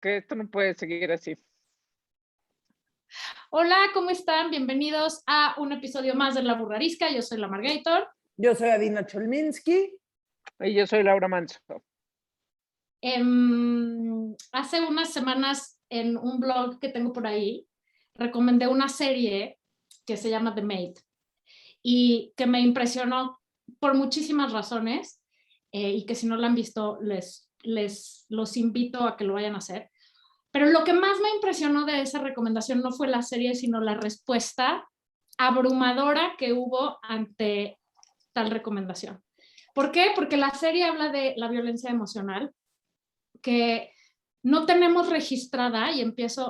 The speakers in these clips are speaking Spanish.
que esto no puede seguir así. Hola, ¿cómo están? Bienvenidos a un episodio más de La Burrarisca. Yo soy la Margator. Yo soy Adina Cholminsky. Y yo soy Laura Manso. Hace unas semanas en un blog que tengo por ahí, recomendé una serie que se llama The Maid y que me impresionó por muchísimas razones y que si no la han visto les los invito a que lo vayan a hacer. Pero lo que más me impresionó de esa recomendación no fue la serie, sino la respuesta abrumadora que hubo ante tal recomendación. ¿Por qué? Porque la serie habla de la violencia emocional, que no tenemos registrada, y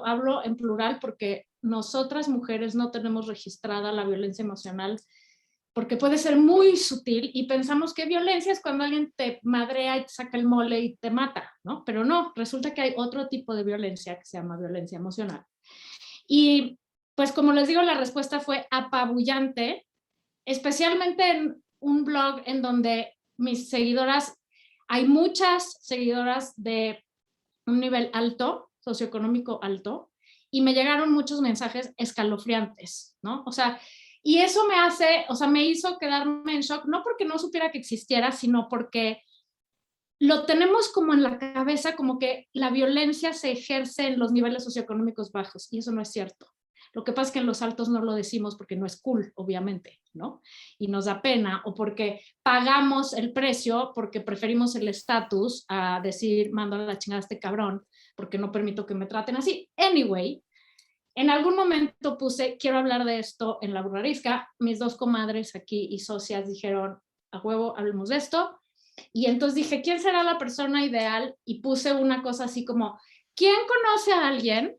hablo en plural porque nosotras mujeres no tenemos registrada la violencia emocional, porque puede ser muy sutil y pensamos que violencia es cuando alguien te madrea y te saca el mole y te mata, ¿no? Pero no, resulta que hay otro tipo de violencia que se llama violencia emocional. Y pues como les digo, la respuesta fue apabullante, especialmente en un blog en donde mis seguidoras, hay muchas seguidoras de un nivel alto, socioeconómico alto, y me llegaron muchos mensajes escalofriantes, ¿no? O sea, y eso me hizo quedarme en shock, no porque no supiera que existiera, sino porque lo tenemos como en la cabeza, como que la violencia se ejerce en los niveles socioeconómicos bajos, y eso no es cierto. Lo que pasa es que en los altos no lo decimos porque no es cool, obviamente, ¿no? Y nos da pena, o porque pagamos el precio, porque preferimos el estatus a decir, mándale la chingada a este cabrón, porque no permito que me traten así. Anyway, en algún momento puse, quiero hablar de esto en La Burrarisca. Mis dos comadres aquí y socias dijeron, a huevo, hablemos de esto. Y entonces dije, ¿quién será la persona ideal? Y puse una cosa así como, ¿quién conoce a alguien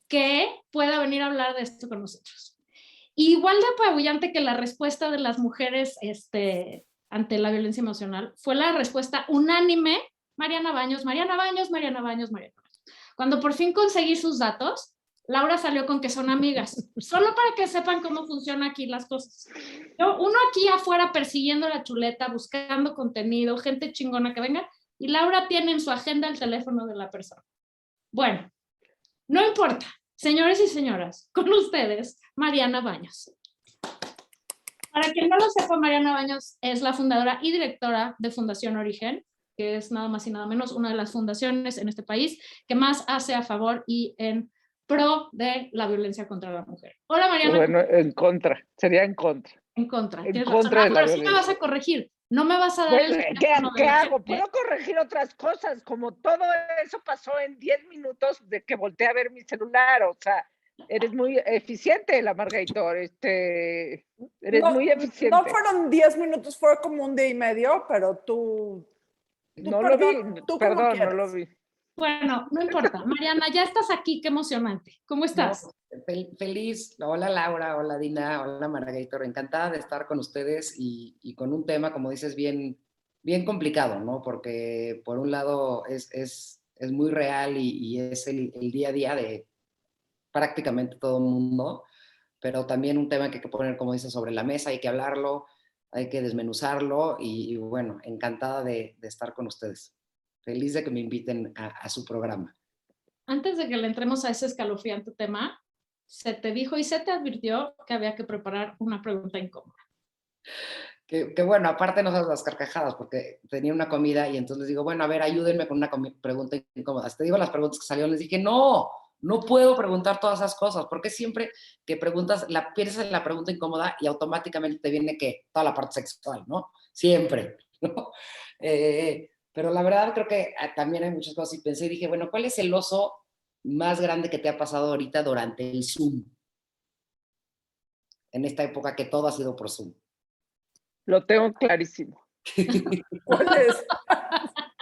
que pueda venir a hablar de esto con nosotros? Y igual de apabullante que la respuesta de las mujeres ante la violencia emocional, fue la respuesta unánime, Mariana Baños, Mariana Baños, Mariana Baños, Mariana Baños. Cuando por fin conseguí sus datos, Laura salió con que son amigas, solo para que sepan cómo funcionan aquí las cosas. Uno aquí afuera persiguiendo la chuleta, buscando contenido, gente chingona que venga, y Laura tiene en su agenda el teléfono de la persona. Bueno, no importa, señores y señoras, con ustedes, Mariana Baños. Para quien no lo sepa, Mariana Baños es la fundadora y directora de Fundación Origen, que es nada más y nada menos una de las fundaciones en este país que más hace a favor y en pro de la violencia contra la mujer. Hola, Mariana. Bueno, en contra, sería en contra. En contra. En contra de la pero violencia. Sí me vas a corregir. No me vas a dar bueno, el ¿qué hago? Puedo corregir otras cosas, como todo eso pasó en 10 minutos de que volteé a ver mi celular, o sea, eres muy eficiente, la Margator, eres muy eficiente. No fueron 10 minutos, fue como un día y medio, pero tú no lo vi, perdón, no lo vi. Bueno, no importa. Mariana, ya estás aquí, qué emocionante. ¿Cómo estás? No, feliz. Hola Laura, hola Dina, hola Margator. Encantada de estar con ustedes y con un tema, como dices, bien complicado, ¿no? Porque por un lado es muy real y es el día a día de prácticamente todo el mundo, pero también un tema que hay que poner, como dices, sobre la mesa, hay que hablarlo, hay que desmenuzarlo y bueno, encantada de estar con ustedes. Feliz de que me inviten a su programa. Antes de que le entremos a ese escalofriante tema, se te dijo y se te advirtió que había que preparar una pregunta incómoda. Que bueno, aparte no sabes las carcajadas, porque tenía una comida y entonces les digo, bueno, a ver, ayúdenme con una pregunta incómoda. Te digo las preguntas que salieron, les dije, no puedo preguntar todas esas cosas, porque siempre que preguntas, piensas en la pregunta incómoda y automáticamente te viene que toda la parte sexual, ¿no? Siempre, ¿no? Pero la verdad creo que también hay muchas cosas y pensé y dije, bueno, ¿cuál es el oso más grande que te ha pasado ahorita durante el Zoom? En esta época que todo ha sido por Zoom. Lo tengo clarísimo. ¿Cuál es?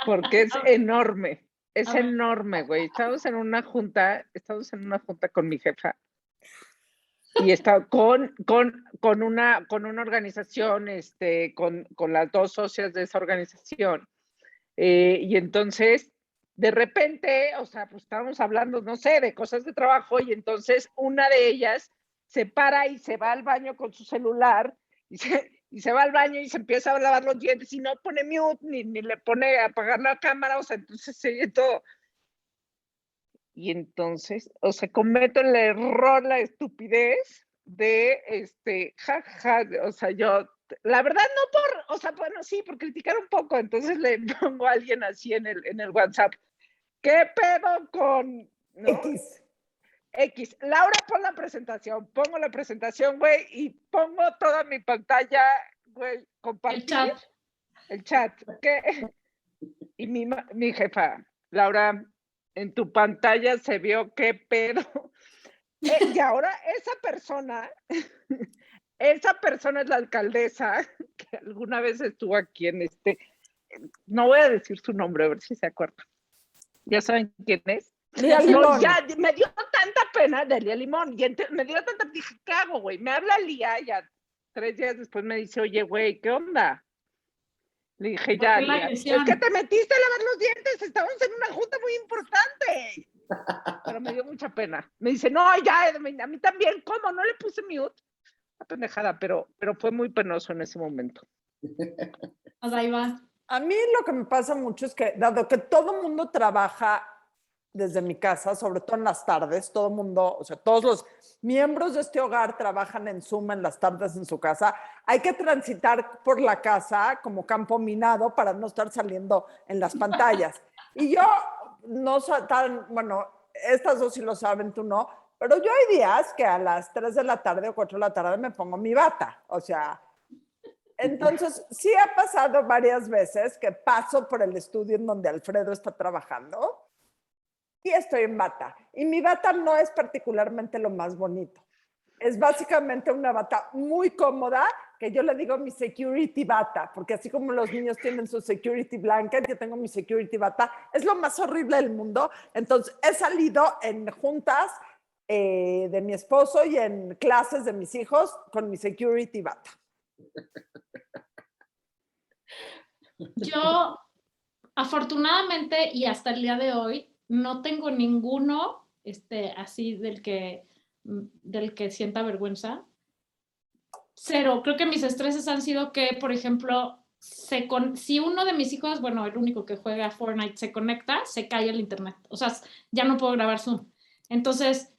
Porque es enorme. Es enorme, güey. Estamos en una junta con mi jefa. Y está con una organización, con las dos socias de esa organización. Y entonces, de repente, o sea, pues estábamos hablando, no sé, de cosas de trabajo, y entonces una de ellas se para y se va al baño con su celular, y se va al baño y se empieza a lavar los dientes, y no pone mute, ni le pone a apagar la cámara, o sea, entonces se oye todo. Y entonces, o sea, cometo el error, la estupidez de, o sea, yo, la verdad no por, o sea, bueno, sí, por criticar un poco, entonces le pongo a alguien así en el WhatsApp, ¿qué pedo con, no? X. Laura, pon la presentación, pongo la presentación, güey, y pongo toda mi pantalla, güey, compartir. El chat. ¿Qué? Y mi jefa, Laura, en tu pantalla se vio qué pedo. Y ahora esa persona es la alcaldesa que alguna vez estuvo aquí en no voy a decir su nombre, a ver si se acuerdan. ¿Ya saben quién es? Lía Limón. No, ya, me dio tanta pena de Lía Limón. Y me dio tanta, dije, ¿qué hago, güey? Me habla Lía, ya 3 días después me dice, oye, güey, ¿qué onda? Le dije, ya, Lía, es que te metiste a lavar los dientes, estamos en una junta muy importante. Pero me dio mucha pena. Me dice, no, ya, a mí también, ¿cómo? No le puse mute. Una pendejada, pero fue muy penoso en ese momento. Pues ahí va. A mí lo que me pasa mucho es que, dado que todo el mundo trabaja desde mi casa, sobre todo en las tardes, todo el mundo, o sea, todos los miembros de este hogar trabajan en Zoom en las tardes en su casa, hay que transitar por la casa como campo minado para no estar saliendo en las pantallas. Y yo no soy tan, bueno, estas dos sí lo saben, tú no, pero yo hay días que a las 3 de la tarde o 4 de la tarde me pongo mi bata, o sea, entonces sí ha pasado varias veces que paso por el estudio en donde Alfredo está trabajando y estoy en bata. Y mi bata no es particularmente lo más bonito. Es básicamente una bata muy cómoda, que yo le digo mi security bata, porque así como los niños tienen su security blanket, yo tengo mi security bata. Es lo más horrible del mundo. Entonces he salido en juntas de mi esposo y en clases de mis hijos con mi security bata. Yo, afortunadamente, y hasta el día de hoy, no tengo ninguno así del que sienta vergüenza. Cero. Creo que mis estreses han sido que, por ejemplo, si uno de mis hijos, bueno, el único que juega Fortnite, se conecta, se cae el internet. O sea, ya no puedo grabar Zoom. Entonces,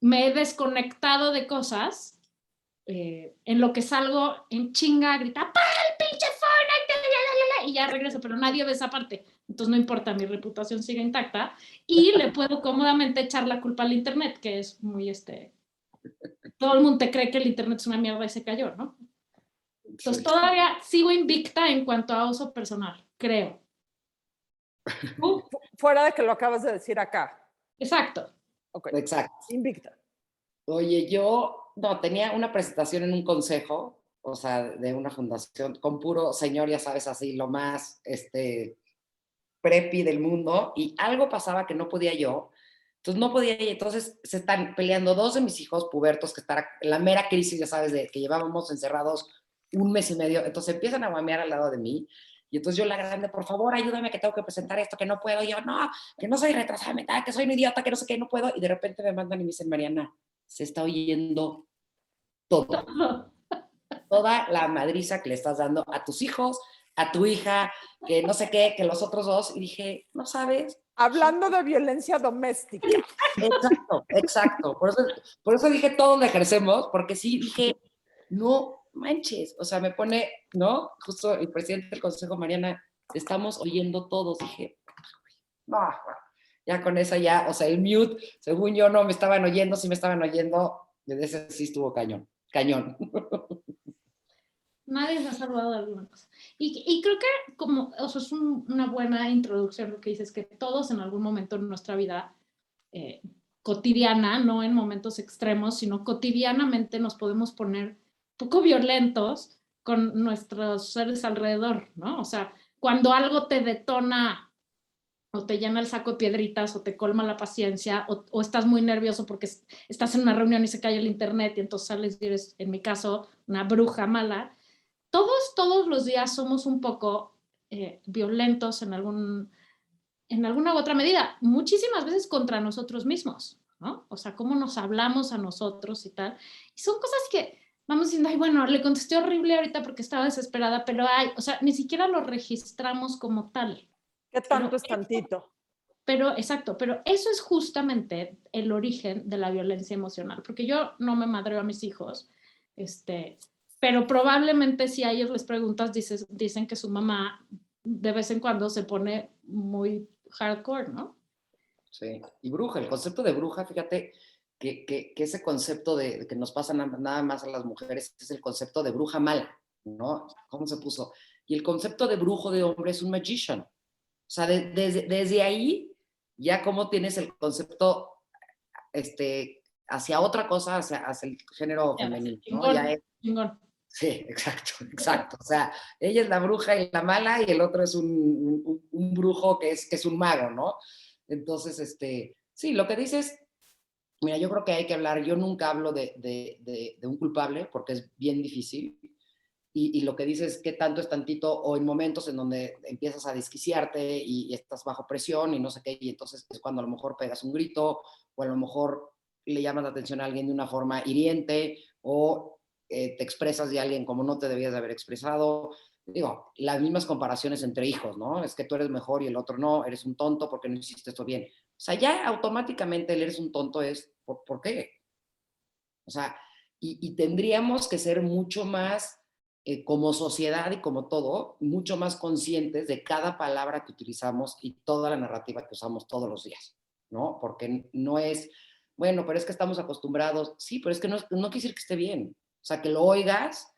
me he desconectado de cosas en lo que salgo en chinga a gritar ¡para el pinche Fortnite! Y ya regreso, pero nadie ve esa parte. Entonces no importa, mi reputación sigue intacta y le puedo cómodamente echar la culpa al internet, que es muy todo el mundo te cree que el internet es una mierda y se cayó, ¿no? Entonces todavía sigo invicta en cuanto a uso personal, creo. Fuera de que lo acabas de decir acá. Exacto. Okay. Exacto. Invicta. Oye, yo tenía una presentación en un consejo, o sea, de una fundación, con puro señor, ya sabes, así, lo más preppy del mundo, y algo pasaba que no podía yo, entonces no podía ir, entonces se están peleando 2 de mis hijos pubertos, que están en la mera crisis, ya sabes, de que llevábamos encerrados 1 mes y medio, entonces empiezan a guamear al lado de mí, y entonces yo la grande, por favor, ayúdame que tengo que presentar esto, que no puedo, y yo, no, que no soy retrasada mental, que soy un idiota, que no sé qué, no puedo, y de repente me mandan y me dicen, Mariana, se está oyendo todo. Toda la madriza que le estás dando a tus hijos, a tu hija, que no sé qué, que los otros 2. Y dije, no sabes. Hablando de violencia doméstica. Exacto, exacto. Por eso dije, todos la ejercemos, porque sí dije, no manches. O sea, me pone, ¿no? Justo el presidente del consejo, Mariana, estamos oyendo todos. Dije, no, ya con esa ya, o sea, el mute, según yo no me estaban oyendo, sí me estaban oyendo, desde ese sí estuvo cañón. Nadie se ha salvado de alguna cosa. Y creo que como, o sea, es una buena introducción lo que dices, que todos en algún momento en nuestra vida cotidiana, no en momentos extremos, sino cotidianamente nos podemos poner un poco violentos con nuestros seres alrededor, ¿no? O sea, cuando algo te detona o te llena el saco de piedritas o te colma la paciencia o estás muy nervioso porque estás en una reunión y se cae el internet y entonces sales y eres, en mi caso, una bruja mala. Todos los días somos un poco violentos en alguna u otra medida, muchísimas veces contra nosotros mismos, ¿no? O sea, cómo nos hablamos a nosotros y tal. Y son cosas que vamos diciendo, ay, bueno, le contesté horrible ahorita porque estaba desesperada, pero ay, o sea, ni siquiera lo registramos como tal. ¿Qué tanto es tantito? Pero, exacto, pero eso es justamente el origen de la violencia emocional, porque yo no me madreo a mis hijos, pero probablemente si a ellos les preguntas, dicen que su mamá de vez en cuando se pone muy hardcore, ¿no? Sí, y bruja, el concepto de bruja, fíjate que ese concepto de que nos pasa nada más a las mujeres es el concepto de bruja mala, ¿no? ¿Cómo se puso? Y el concepto de brujo de hombre es un magician. O sea, desde ahí ya como tienes el concepto hacia otra cosa, hacia el género femenino, ¿no? Ya es, Chingón. sí, exacto, exacto. O sea, ella es la bruja y la mala y el otro es un brujo que es un mago, ¿no? Entonces, sí, lo que dices, mira, yo creo que hay que hablar, yo nunca hablo de un culpable porque es bien difícil. Y lo que dices, qué tanto es tantito, o en momentos en donde empiezas a desquiciarte y estás bajo presión y no sé qué, y entonces es cuando a lo mejor pegas un grito, o a lo mejor le llamas la atención a alguien de una forma hiriente, o te expresas de alguien como no te debías de haber expresado. Digo, las mismas comparaciones entre hijos, ¿no? Es que tú eres mejor y el otro no, eres un tonto porque no hiciste esto bien. O sea, ya automáticamente el eres un tonto es, ¿por qué? O sea, y tendríamos que ser mucho más, como sociedad y como todo, mucho más conscientes de cada palabra que utilizamos y toda la narrativa que usamos todos los días, ¿no? Porque no es, bueno, pero es que estamos acostumbrados, sí, pero es que no quiere decir que esté bien. O sea, que lo oigas,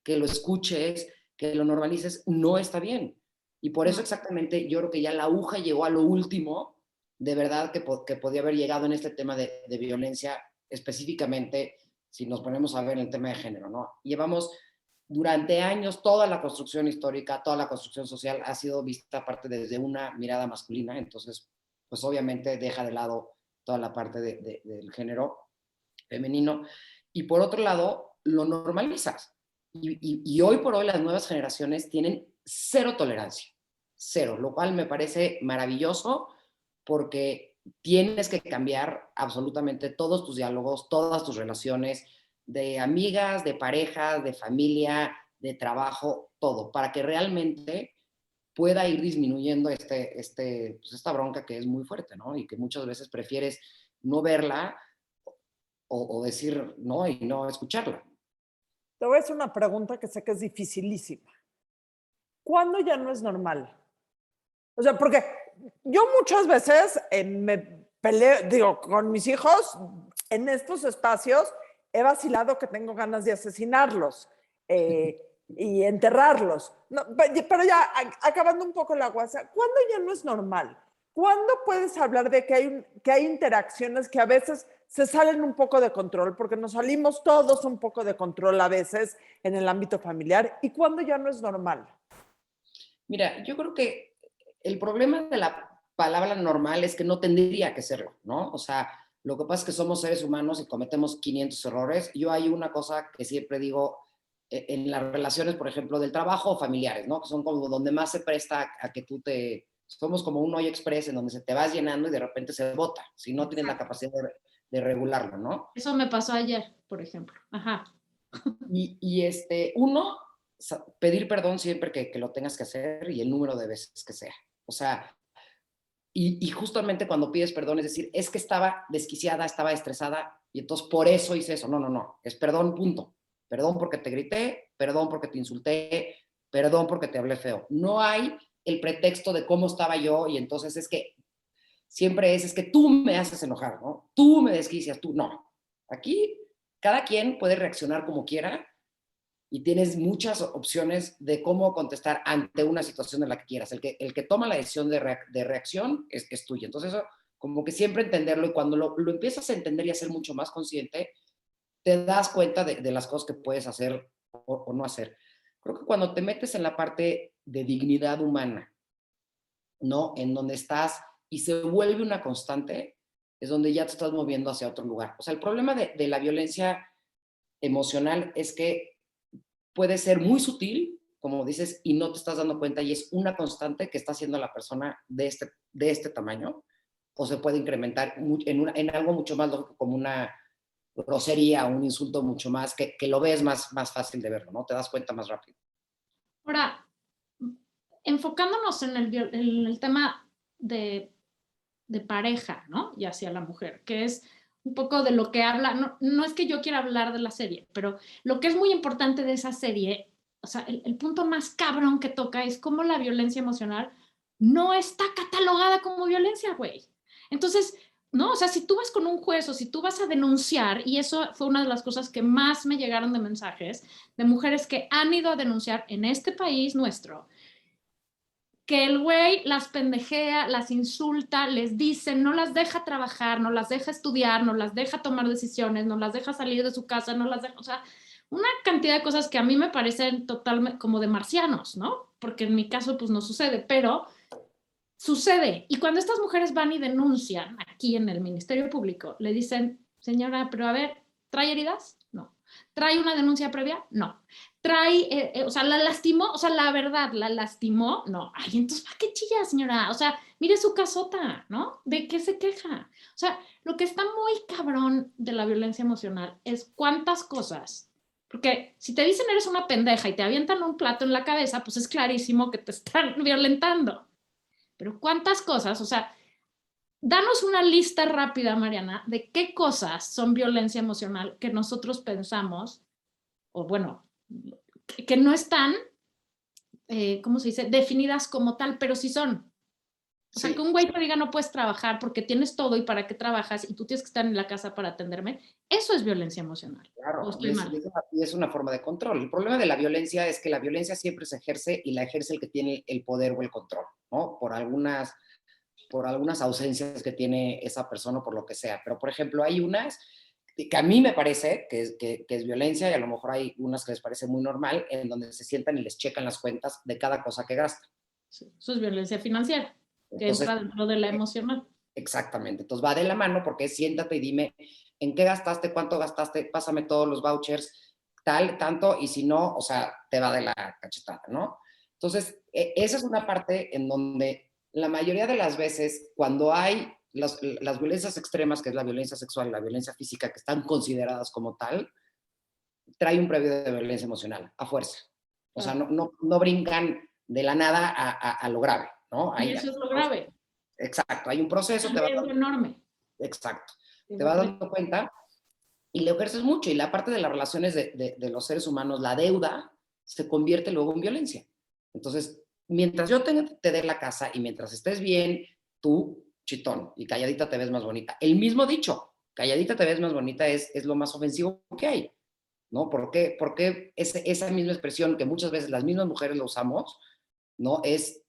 que lo escuches, que lo normalices, no está bien. Y por eso exactamente yo creo que ya la aguja llegó a lo último, de verdad, que podía haber llegado en este tema de violencia específicamente, si nos ponemos a ver el tema de género, ¿no? Llevamos durante años toda la construcción histórica, toda la construcción social ha sido vista aparte desde una mirada masculina, entonces, pues obviamente deja de lado toda la parte del género femenino. Y por otro lado, lo normalizas. Y hoy por hoy las nuevas generaciones tienen cero tolerancia, cero, lo cual me parece maravilloso porque tienes que cambiar absolutamente todos tus diálogos, todas tus relaciones de amigas, de parejas, de familia, de trabajo, todo, para que realmente pueda ir disminuyendo pues esta bronca que es muy fuerte, ¿no? Y que muchas veces prefieres no verla o decir no y no escucharla. Te voy a hacer una pregunta que sé que es dificilísima. ¿Cuándo ya no es normal? O sea, porque yo muchas veces me peleo, digo, con mis hijos, en estos espacios he vacilado que tengo ganas de asesinarlos y enterrarlos. No, pero ya, acabando un poco la guasa, ¿cuándo ya no es normal? ¿Cuándo puedes hablar de que hay interacciones que a veces se salen un poco de control? Porque nos salimos todos un poco de control a veces en el ámbito familiar. ¿Y cuándo ya no es normal? Mira, yo creo que el problema de la palabra normal es que no tendría que serlo, ¿no? O sea, lo que pasa es que somos seres humanos y cometemos 500 errores. Yo hay una cosa que siempre digo en las relaciones, por ejemplo, del trabajo o familiares, ¿no? Que son como donde más se presta a que tú somos como un hoyo express en donde se te vas llenando y de repente se bota, si no tienes la capacidad de regularlo, ¿no? Eso me pasó ayer, por ejemplo. Ajá. Uno, pedir perdón siempre que lo tengas que hacer y el número de veces que sea. O sea, y justamente cuando pides perdón, es decir, es que estaba desquiciada, estaba estresada y entonces por eso hice eso. No, no, no. Es perdón, punto. Perdón porque te grité, perdón porque te insulté, perdón porque te hablé feo. No hay el pretexto de cómo estaba yo y entonces es que siempre es que tú me haces enojar, ¿no? Tú me desquicias, tú no. Aquí cada quien puede reaccionar como quiera y tienes muchas opciones de cómo contestar ante una situación en la que quieras. El que toma la decisión de reacción es tuyo. Entonces eso, como que siempre entenderlo y cuando lo empiezas a entender y a ser mucho más consciente, te das cuenta de las cosas que puedes hacer o no hacer. Creo que cuando te metes en la parte de dignidad humana, ¿no? En donde estás y se vuelve una constante, es donde ya te estás moviendo hacia otro lugar. O sea, el problema de la violencia emocional es que puede ser muy sutil, como dices, y no te estás dando cuenta y es una constante que está haciendo la persona de este tamaño, o se puede incrementar en algo mucho más lógico como una grosería, un insulto mucho más, que lo ves más fácil de verlo, ¿no? Te das cuenta más rápido. Ahora, enfocándonos en el tema de de pareja, ¿no? Y hacia la mujer, que es un poco de lo que habla, no es que yo quiera hablar de la serie, pero lo que es muy importante de esa serie, o sea, el punto más cabrón que toca es cómo la violencia emocional no está catalogada como violencia, güey. Entonces, no, o sea, si tú vas con un juez o si tú vas a denunciar, y eso fue una de las cosas que más me llegaron de mensajes de mujeres que han ido a denunciar en este país nuestro, que el güey las pendejea, las insulta, les dice, no las deja trabajar, no las deja estudiar, no las deja tomar decisiones, no las deja salir de su casa, no las deja, o sea, una cantidad de cosas que a mí me parecen totalmente como de marcianos, ¿no? Porque en mi caso pues no sucede, pero sucede. Y cuando estas mujeres van y denuncian aquí en el Ministerio Público, le dicen, señora, pero a ver, ¿trae heridas? No. ¿Trae una denuncia previa? No. ¿Trae, o sea, la lastimó? O sea, la verdad, ¿la lastimó? No. Ay, entonces, ¿para qué chilla, señora? O sea, mire su casota, ¿no? ¿De qué se queja? O sea, lo que está muy cabrón de la violencia emocional es cuántas cosas. Porque si te dicen eres una pendeja y te avientan un plato en la cabeza, pues es clarísimo que te están violentando. Pero cuántas cosas, o sea, danos una lista rápida, Mariana, de qué cosas son violencia emocional que nosotros pensamos, o bueno, que no están, ¿cómo se dice?, definidas como tal, pero sí son. O sea, Sí. que un güey te diga no puedes trabajar porque tienes todo y para qué trabajas y tú tienes que estar en la casa para atenderme, eso es violencia emocional. Claro, ¿O estoy mal? y es una forma de control. El problema de la violencia es que la violencia siempre se ejerce y la ejerce el que tiene el poder o el control, ¿no? Por algunas ausencias que tiene esa persona o por lo que sea. Pero, por ejemplo, hay unas que a mí me parece que es violencia y a lo mejor hay unas que les parece muy normal, en donde se sientan y les checan las cuentas de cada cosa que gastan. Sí, eso es violencia financiera, que Entonces, entra dentro de la emocional. exactamente. Entonces va de la mano porque siéntate y dime en qué gastaste, cuánto gastaste, pásame todos los vouchers, tal, tanto, y si no, o sea, te va de la cachetada, ¿no? Entonces, esa es una parte en donde la mayoría de las veces, cuando hay las violencias extremas, que es la violencia sexual y la violencia física, que están consideradas como tal, trae un previo de violencia emocional, a fuerza. O sea, no brincan de la nada a lo grave, ¿no? Y eso es lo grave. Exacto, hay un proceso, Es un enorme. exacto, te vas dando cuenta y lo ejerces mucho. Y la parte de las relaciones de los seres humanos, la deuda, se convierte luego en violencia. Entonces, mientras yo te dé la casa y mientras estés bien, tú, chitón, y calladita te ves más bonita. El mismo dicho, calladita te ves más bonita es lo más ofensivo que hay, ¿no? Porque esa misma expresión que muchas veces las mismas mujeres lo usamos, ¿no? Es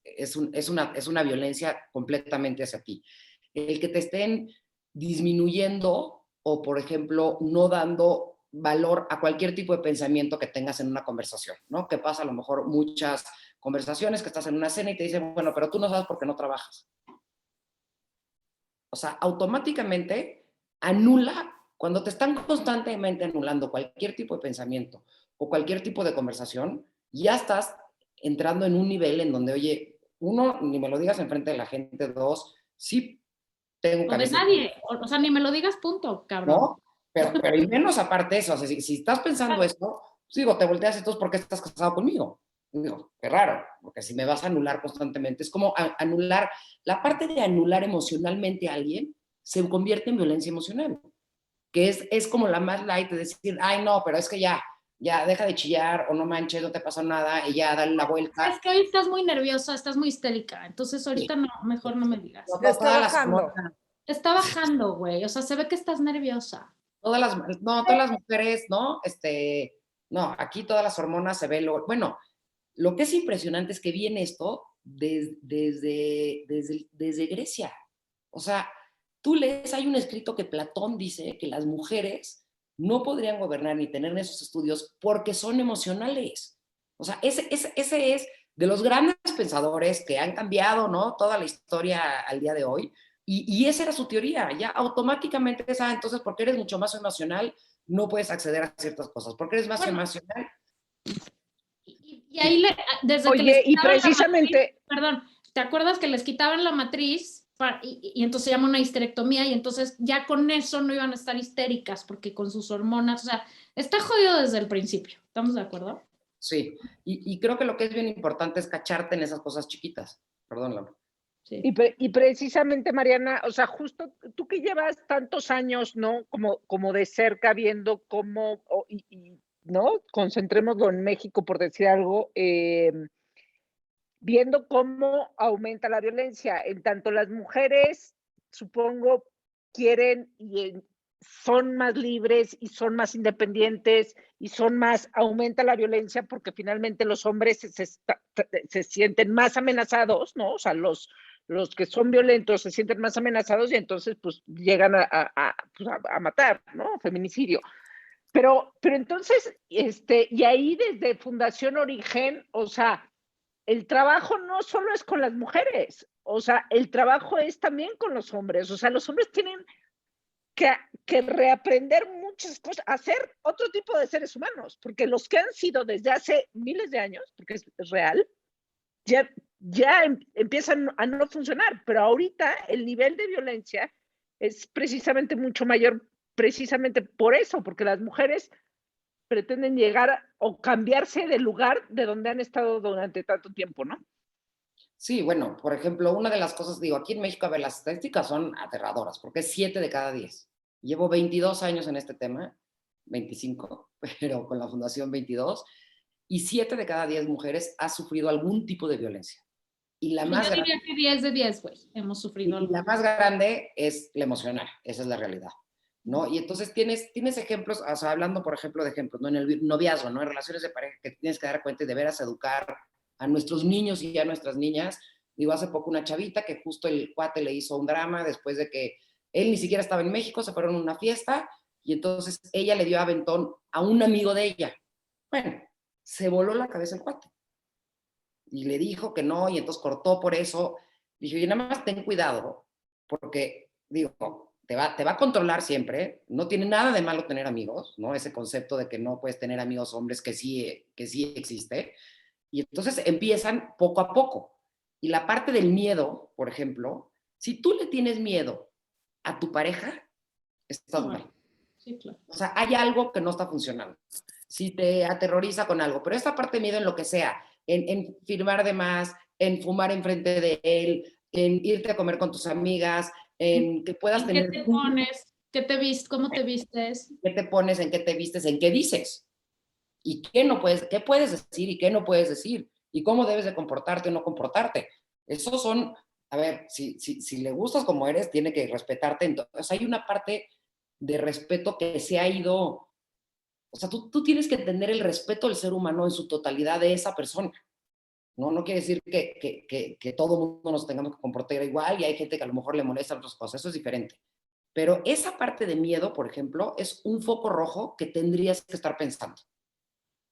una violencia completamente hacia ti. El que te estén disminuyendo o, por ejemplo, no dando valor a cualquier tipo de pensamiento que tengas en una conversación, ¿no? Que pasa a lo mejor muchas conversaciones que estás en una cena y te dicen, bueno, pero tú no sabes por qué no trabajas. O sea, automáticamente anula, cuando te están constantemente anulando cualquier tipo de pensamiento o cualquier tipo de conversación, ya estás entrando en un nivel en donde, oye, uno, ni me lo digas enfrente de la gente, dos, sí tengo O de cabeza. nadie. O sea, ni me lo digas, punto, cabrón. ¿No? Pero y menos aparte de eso, o sea, si estás pensando esto, pues digo, te volteas esto es porque estás casado conmigo. Digo, qué raro, porque si me vas a anular constantemente, es como anular, la parte de anular emocionalmente a alguien se convierte en violencia emocional, que es como la más light de decir, ay no, pero es que ya deja de chillar o no manches, no te pasa nada y ya dale la vuelta. Es que hoy estás muy nerviosa, estás muy histérica, entonces ahorita Sí. no, mejor no me digas. Ya está bajando. Está bajando, güey, o sea, se ve que estás nerviosa. Todas las mujeres, ¿no? No, aquí todas las hormonas se ven, bueno, lo que es impresionante es que viene esto desde Grecia. O sea, tú lees, hay un escrito que Platón dice que las mujeres no podrían gobernar ni tener esos estudios porque son emocionales. O sea, ese es de los grandes pensadores que han cambiado, ¿no? Toda la historia al día de hoy. Y esa era su teoría. Ya automáticamente entonces, porque eres mucho más emocional, no puedes acceder a ciertas cosas. Porque eres más emocional. Y ahí, desde que Oye, les y quitaban precisamente, la matriz, perdón, ¿te acuerdas que les quitaban la matriz y entonces se llama una histerectomía y entonces ya con eso no iban a estar histéricas porque con sus hormonas, o sea, está jodido desde el principio, ¿estamos de acuerdo? Sí, y creo que lo que es bien importante es cacharte en esas cosas chiquitas. Perdón, Laura. Sí. Y precisamente, Mariana, o sea, justo tú que llevas tantos años, ¿no? Como de cerca viendo cómo, ¿no? Concentrémoslo en México, por decir algo, viendo cómo aumenta la violencia. En tanto las mujeres, supongo, quieren y son más libres y son más independientes y son más, aumenta la violencia porque finalmente los hombres se sienten más amenazados, ¿no? O sea, los que son violentos se sienten más amenazados y entonces pues llegan a matar, ¿no? Feminicidio. Pero entonces, y ahí desde Fundación Origen, o sea, el trabajo no solo es con las mujeres, o sea, el trabajo es también con los hombres, o sea, los hombres tienen que reaprender muchas cosas, hacer otro tipo de seres humanos, porque los que han sido desde hace miles de años, porque es real, ya empiezan a no funcionar, pero ahorita el nivel de violencia es precisamente mucho mayor, precisamente por eso, porque las mujeres pretenden llegar o cambiarse del lugar de donde han estado durante tanto tiempo, ¿no? Sí, bueno, por ejemplo, una de las cosas, digo, aquí en México, a ver, las estadísticas son aterradoras, porque es 7 de cada 10. Llevo 22 años en este tema, 25, pero con la Fundación 22, y 7 de cada 10 mujeres ha sufrido algún tipo de violencia. Y la más Yo grande, diría que 10 de 10, güey, hemos sufrido algo. la más grande es la emocional, esa es la realidad, ¿no? Y entonces tienes ejemplos, o sea, hablando, por ejemplo, de ejemplos, ¿no? En el noviazgo, ¿no? En relaciones de pareja que tienes que dar cuenta y de veras educar a nuestros niños y a nuestras niñas. Digo, hace poco una chavita que justo el cuate le hizo un drama después de que él ni siquiera estaba en México, se fueron a una fiesta y entonces ella le dio aventón a un amigo de ella. Bueno, se voló la cabeza el cuate y le dijo que no y entonces cortó por eso. Dije, oye, nada más ten cuidado porque, digo, te va a controlar siempre, no tiene nada de malo tener amigos, ¿no? Ese concepto de que no puedes tener amigos hombres que sí existe. Y entonces empiezan poco a poco. Y la parte del miedo, por ejemplo, si tú le tienes miedo a tu pareja, estás mal. Sí, claro. O sea, hay algo que no está funcionando. Si te aterroriza con algo, pero esta parte de miedo en lo que sea, en firmar de más, en fumar enfrente de él, en irte a comer con tus amigas, en que puedas ¿En tener... qué te pones? ¿Qué te vistes? ¿Cómo te vistes? ¿Qué te pones? ¿En qué te vistes? ¿En qué dices? ¿Y qué no puedes, qué puedes decir y qué no puedes decir? ¿Y cómo debes de comportarte o no comportarte? Esos son, a ver, si le gustas como eres, tiene que respetarte. Entonces hay una parte de respeto que se ha ido, o sea, tú tienes que tener el respeto del ser humano en su totalidad de esa persona. No quiere decir que todo mundo nos tengamos que comportar igual y hay gente que a lo mejor le molesta otras cosas, eso es diferente. Pero esa parte de miedo, por ejemplo, es un foco rojo que tendrías que estar pensando.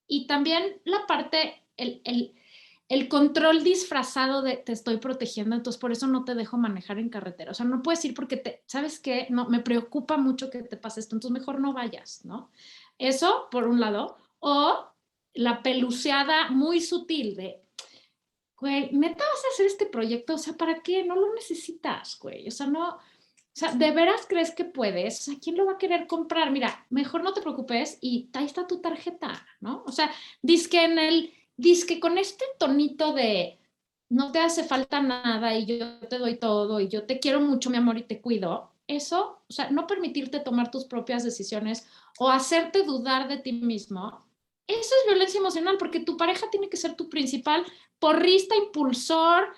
Y también la parte, el control disfrazado de te estoy protegiendo, entonces por eso no te dejo manejar en carretera. O sea, no puedes ir porque ¿sabes qué? No, me preocupa mucho que te pase esto, entonces mejor no vayas, ¿no? Eso, por un lado. O la peluceada muy sutil de, güey, ¿neta vas a hacer este proyecto? O sea, ¿para qué? No lo necesitas, güey. O sea, no... O sea, ¿de veras crees que puedes? O sea, ¿quién lo va a querer comprar? Mira, mejor no te preocupes y ahí está tu tarjeta, ¿no? O sea, disque con este tonito de no te hace falta nada y yo te doy todo y yo te quiero mucho, mi amor, y te cuido. Eso, o sea, no permitirte tomar tus propias decisiones o hacerte dudar de ti mismo, eso es violencia emocional porque tu pareja tiene que ser tu principal porrista, impulsor,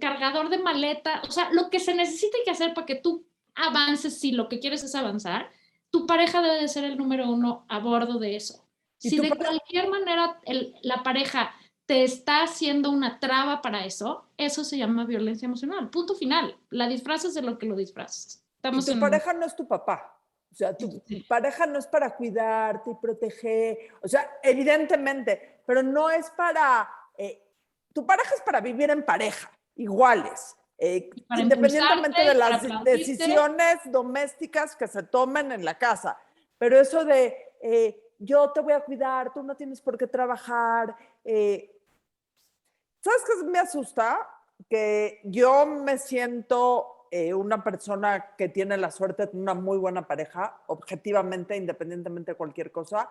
cargador de maleta, o sea, lo que se necesita que hacer para que tú avances, si lo que quieres es avanzar, tu pareja debe de ser el número uno a bordo de eso. Si de cualquier manera la pareja te está haciendo una traba para eso, eso se llama violencia emocional. Punto final. La disfrazas de lo que lo disfrazas. Y tu pareja no es tu papá. O sea, tu pareja no es para cuidarte y proteger. O sea, evidentemente, pero no es para... tu pareja es para vivir en pareja, iguales. Independientemente de las decisiones domésticas que se tomen en la casa. Pero eso de yo te voy a cuidar, tú no tienes por qué trabajar. ¿Sabes qué me asusta? Que yo me siento una persona que tiene la suerte de tener una muy buena pareja, objetivamente, independientemente de cualquier cosa.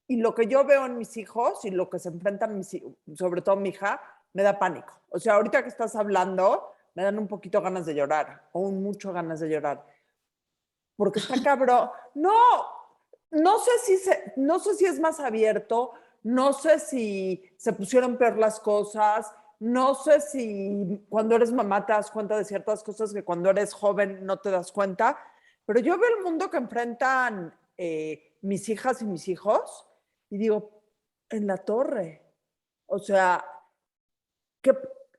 Y lo que yo veo en mis hijos y lo que se enfrentan mis hijos, sobre todo mi hija, me da pánico. O sea, ahorita que estás hablando, me dan un poquito ganas de llorar, o mucho ganas de llorar. Porque está cabrón. No sé si es más abierto, no sé si se pusieron peor las cosas, no sé si cuando eres mamá te das cuenta de ciertas cosas que cuando eres joven no te das cuenta, pero yo veo el mundo que enfrentan mis hijas y mis hijos y digo, en la torre. O sea,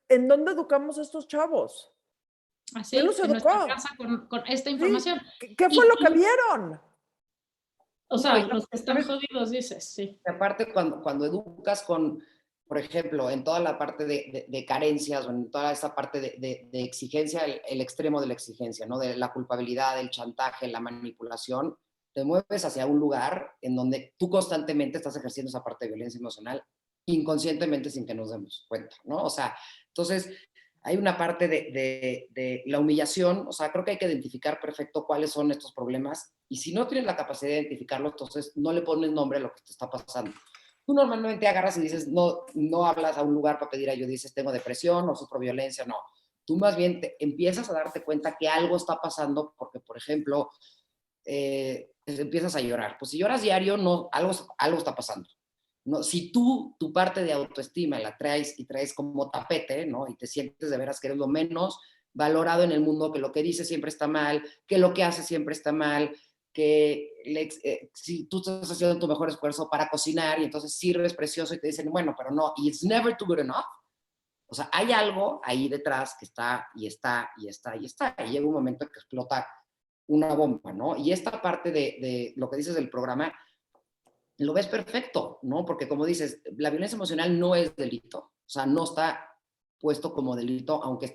¿en dónde educamos a estos chavos? ¿Quién Así, los en nuestra educó? casa con esta Sí, información. ¿qué fue lo que vieron? O No, sea, y los que están sabes, jodidos, dices, sí. aparte cuando educas con, por ejemplo, en toda la parte de carencias o en toda esa parte de exigencia, el extremo de la exigencia, ¿no? De la culpabilidad, el chantaje, la manipulación, te mueves hacia un lugar en donde tú constantemente estás ejerciendo esa parte de violencia emocional inconscientemente sin que nos demos cuenta, ¿no? O sea, entonces hay una parte de la humillación, o sea, creo que hay que identificar perfecto cuáles son estos problemas y si no tienes la capacidad de identificarlo, entonces no le pones nombre a lo que te está pasando. Tú normalmente agarras y dices, no hablas a un lugar para pedir ayuda, dices, tengo depresión o sufro violencia, no. Tú más bien empiezas a darte cuenta que algo está pasando porque, por ejemplo, empiezas a llorar. Pues si lloras diario, no, algo está pasando. ¿No? Si tu parte de autoestima la traes y traes como tapete, ¿no? Y te sientes de veras que eres lo menos valorado en el mundo, que lo que dices siempre está mal, que lo que haces siempre está mal, que si tú estás haciendo tu mejor esfuerzo para cocinar y entonces sirves precioso y te dicen, bueno, pero no, it's never too good enough. O sea, hay algo ahí detrás que está y está y está y está. Y llega un momento en que explota una bomba, ¿no? Y esta parte de lo que dices del programa, lo ves perfecto, ¿no? Porque como dices, la violencia emocional no es delito, o sea, no está puesto como delito, aunque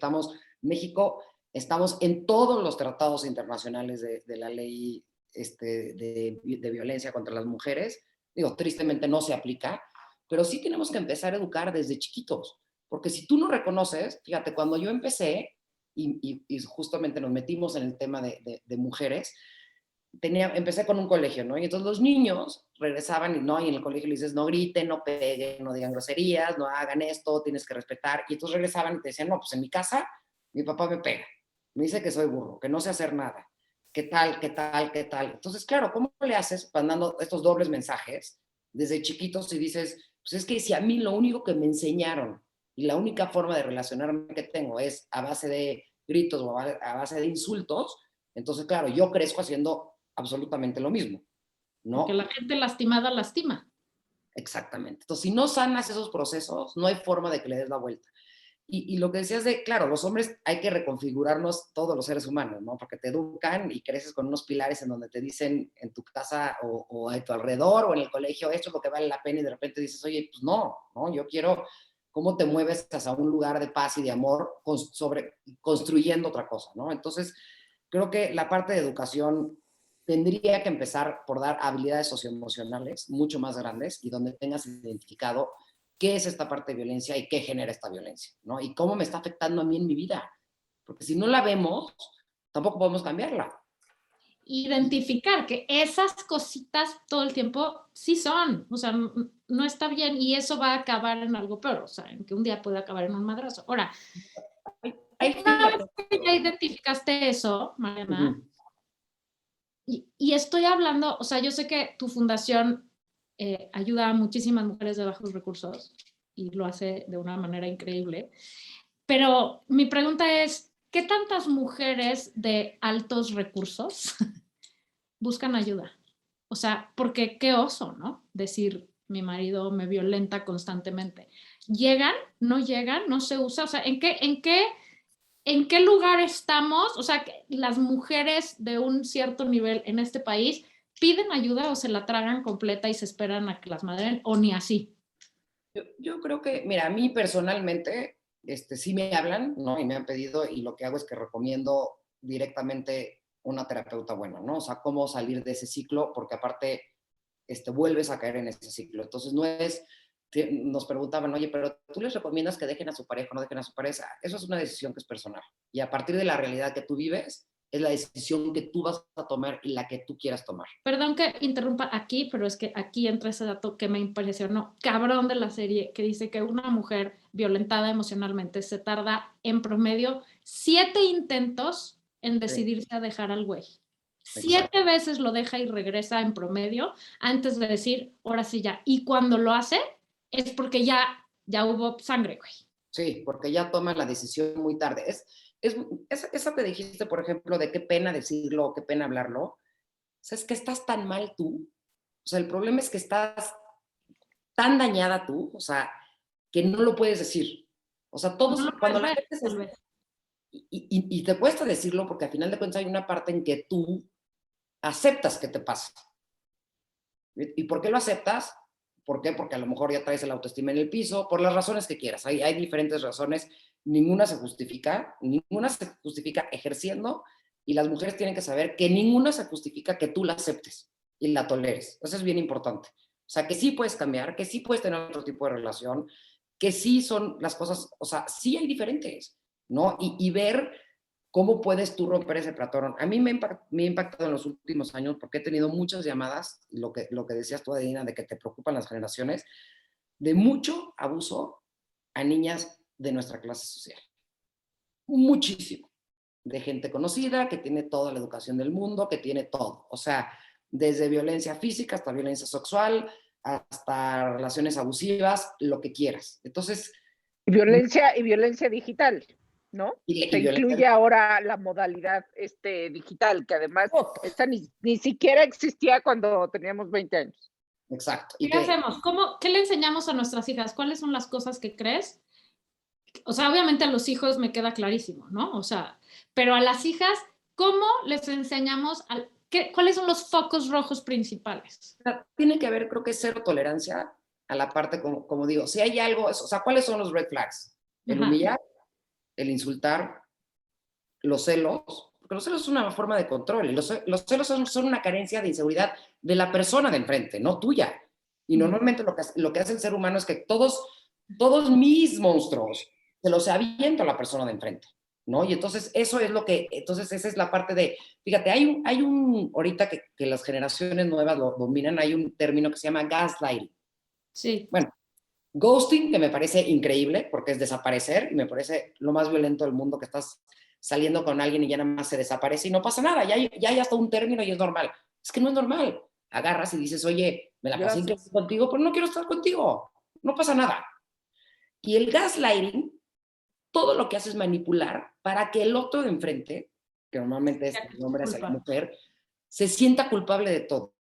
México, estamos en todos los tratados internacionales de la ley de violencia contra las mujeres. Digo, tristemente no se aplica, pero sí tenemos que empezar a educar desde chiquitos, porque si tú no reconoces, fíjate, cuando yo empecé y justamente nos metimos en el tema de mujeres, empecé con un colegio, ¿no? Y entonces los niños regresaban y en el colegio les dices, no griten, no peguen, no digan groserías, no hagan esto, tienes que respetar. Y entonces regresaban y te decían, no, pues en mi casa mi papá me pega, me dice que soy burro, que no sé hacer nada, qué tal, qué tal, qué tal. Entonces, claro, ¿cómo le haces mandando estos dobles mensajes desde chiquitos y dices, pues es que si a mí lo único que me enseñaron y la única forma de relacionarme que tengo es a base de gritos o a base de insultos, entonces, claro, yo crezco haciendo absolutamente lo mismo, ¿no? Porque la gente lastimada lastima. Exactamente. Entonces, si no sanas esos procesos, no hay forma de que le des la vuelta. Y lo que decías de, claro, los hombres hay que reconfigurarnos todos los seres humanos, ¿no? Porque te educan y creces con unos pilares en donde te dicen en tu casa o a tu alrededor o en el colegio, esto es lo que vale la pena y de repente dices, oye, pues no, yo quiero cómo te mueves hacia un lugar de paz y de amor construyendo otra cosa, ¿no? Entonces, creo que la parte de educación tendría que empezar por dar habilidades socioemocionales mucho más grandes y donde tengas identificado qué es esta parte de violencia y qué genera esta violencia, ¿no? Y cómo me está afectando a mí en mi vida. Porque si no la vemos, tampoco podemos cambiarla. Identificar que esas cositas todo el tiempo sí son, o sea, no está bien y eso va a acabar en algo peor, o sea, en que un día puede acabar en un madrazo. Ahora, una vez que ya identificaste eso, Mariana, y estoy hablando, o sea, yo sé que tu fundación ayuda a muchísimas mujeres de bajos recursos y lo hace de una manera increíble, pero mi pregunta es, ¿qué tantas mujeres de altos recursos buscan ayuda? O sea, porque qué oso, ¿no? Decir, mi marido me violenta constantemente. ¿Llegan? ¿No llegan? ¿No se usa? O sea, ¿en qué lugar estamos? O sea, que las mujeres de un cierto nivel en este país piden ayuda o se la tragan completa y se esperan a que las madren o ni así. Yo creo que, mira, a mí personalmente, sí me hablan, ¿no? Y me han pedido, y lo que hago es que recomiendo directamente una terapeuta buena, ¿no? O sea, cómo salir de ese ciclo, porque aparte, vuelves a caer en ese ciclo. Entonces, no es, nos preguntaban, oye, pero ¿tú les recomiendas que dejen a su pareja o no dejen a su pareja? Eso es una decisión que es personal. Y a partir de la realidad que tú vives, es la decisión que tú vas a tomar y la que tú quieras tomar. Perdón que interrumpa aquí, pero es que aquí entra ese dato que me impresionó, cabrón de la serie, que dice que una mujer violentada emocionalmente se tarda en promedio 7 intentos en decidirse a dejar al güey. 7 veces lo deja y regresa en promedio antes de decir, ahora sí ya. Y cuando lo hace, es porque ya hubo sangre, güey. Sí, porque ya toma la decisión muy tarde. Esa que dijiste, por ejemplo, de qué pena decirlo, qué pena hablarlo. O sea, es que estás tan mal tú. O sea, el problema es que estás tan dañada tú, o sea, que no lo puedes decir. O sea, todos, No lo cuando puedes la ver, gente tal vez. y te cuesta decirlo porque al final de cuentas hay una parte en que tú aceptas que te pasa. ¿Y por qué lo aceptas? ¿Por qué? Porque a lo mejor ya traes el autoestima en el piso, por las razones que quieras. Hay diferentes razones, ninguna se justifica ejerciendo, y las mujeres tienen que saber que ninguna se justifica que tú la aceptes y la toleres. Eso es bien importante. O sea, que sí puedes cambiar, que sí puedes tener otro tipo de relación, que sí son las cosas, o sea, sí hay diferentes, ¿no? Y ver cómo puedes tú romper ese patrón. A mí me ha impactado en los últimos años porque he tenido muchas llamadas, lo que decías tú, Adina, de que te preocupan las generaciones, de mucho abuso a niñas de nuestra clase social. Muchísimo. De gente conocida, que tiene toda la educación del mundo, que tiene todo. O sea, desde violencia física hasta violencia sexual, hasta relaciones abusivas, lo que quieras. Entonces... Y violencia digital, ¿no? Se incluye ahora la modalidad digital, que además esta ni siquiera existía cuando teníamos 20 años. Exacto. ¿Qué hacemos? ¿Qué le enseñamos a nuestras hijas? ¿Cuáles son las cosas que crees? O sea, obviamente a los hijos me queda clarísimo, ¿no? O sea, pero a las hijas, ¿cómo les enseñamos? ¿Cuáles son los focos rojos principales? Tiene que haber, creo que, cero tolerancia a la parte, como digo, si hay algo, o sea, ¿cuáles son los red flags? El humillar, el insultar, los celos, porque los celos son una forma de control, y los celos son una carencia de inseguridad de la persona de enfrente, no tuya. Y normalmente lo que hace el ser humano es que todos mis monstruos se los aviento a la persona de enfrente, ¿no? Y entonces esa es la parte de, fíjate, hay un ahorita que las generaciones nuevas lo dominan, hay un término que se llama gaslighting. Sí. Bueno, ghosting, que me parece increíble, porque es desaparecer, y me parece lo más violento del mundo, que estás saliendo con alguien y ya nada más se desaparece y no pasa nada, ya hay hasta un término y es normal. Es que no es normal. Agarras y dices, oye, me la pasé increíble contigo, pero no quiero estar contigo. No pasa nada. Y el gaslighting, todo lo que hace es manipular para que el otro de enfrente, que normalmente es el hombre hacia la mujer, se sienta culpable de todo.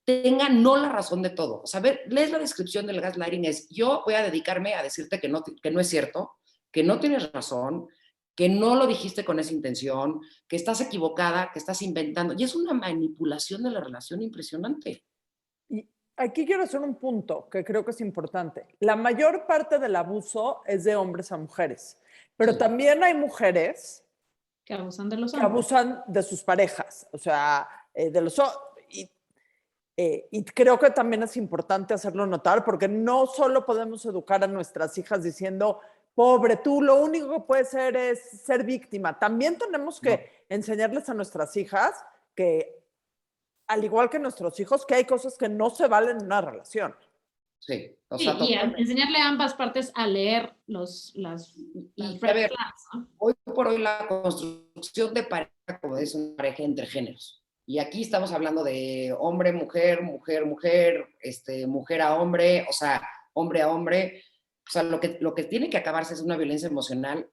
Tenga no la razón de todo. O sea, lees la descripción del gaslighting, es yo voy a dedicarme a decirte que no es cierto, que no tienes razón, que no lo dijiste con esa intención, que estás equivocada, que estás inventando. Y es una manipulación de la relación impresionante. Y aquí quiero hacer un punto que creo que es importante. La mayor parte del abuso es de hombres a mujeres, pero también hay mujeres que abusan de los hombres. Que abusan de sus parejas, o sea, de los... Y creo que también es importante hacerlo notar, porque no solo podemos educar a nuestras hijas diciendo, pobre, tú lo único que puedes hacer es ser víctima. También tenemos que enseñarles a nuestras hijas que, al igual que nuestros hijos, que hay cosas que no se valen en una relación. Sí, o sea, y enseñarle a ambas partes a leer las red flags, ¿no? Hoy por hoy la construcción de pareja, como es una pareja entre géneros. Y aquí estamos hablando de hombre, mujer, mujer, mujer, mujer a hombre, o sea, hombre a hombre. O sea, lo que tiene que acabarse es una violencia emocional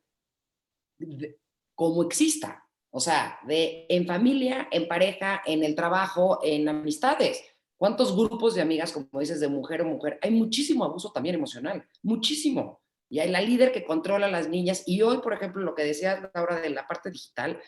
como exista. O sea, en familia, en pareja, en el trabajo, en amistades. ¿Cuántos grupos de amigas, como dices, de mujer o mujer? Hay muchísimo abuso también emocional, muchísimo. Y hay la líder que controla a las niñas. Y hoy, por ejemplo, lo que decías ahora de la parte digital,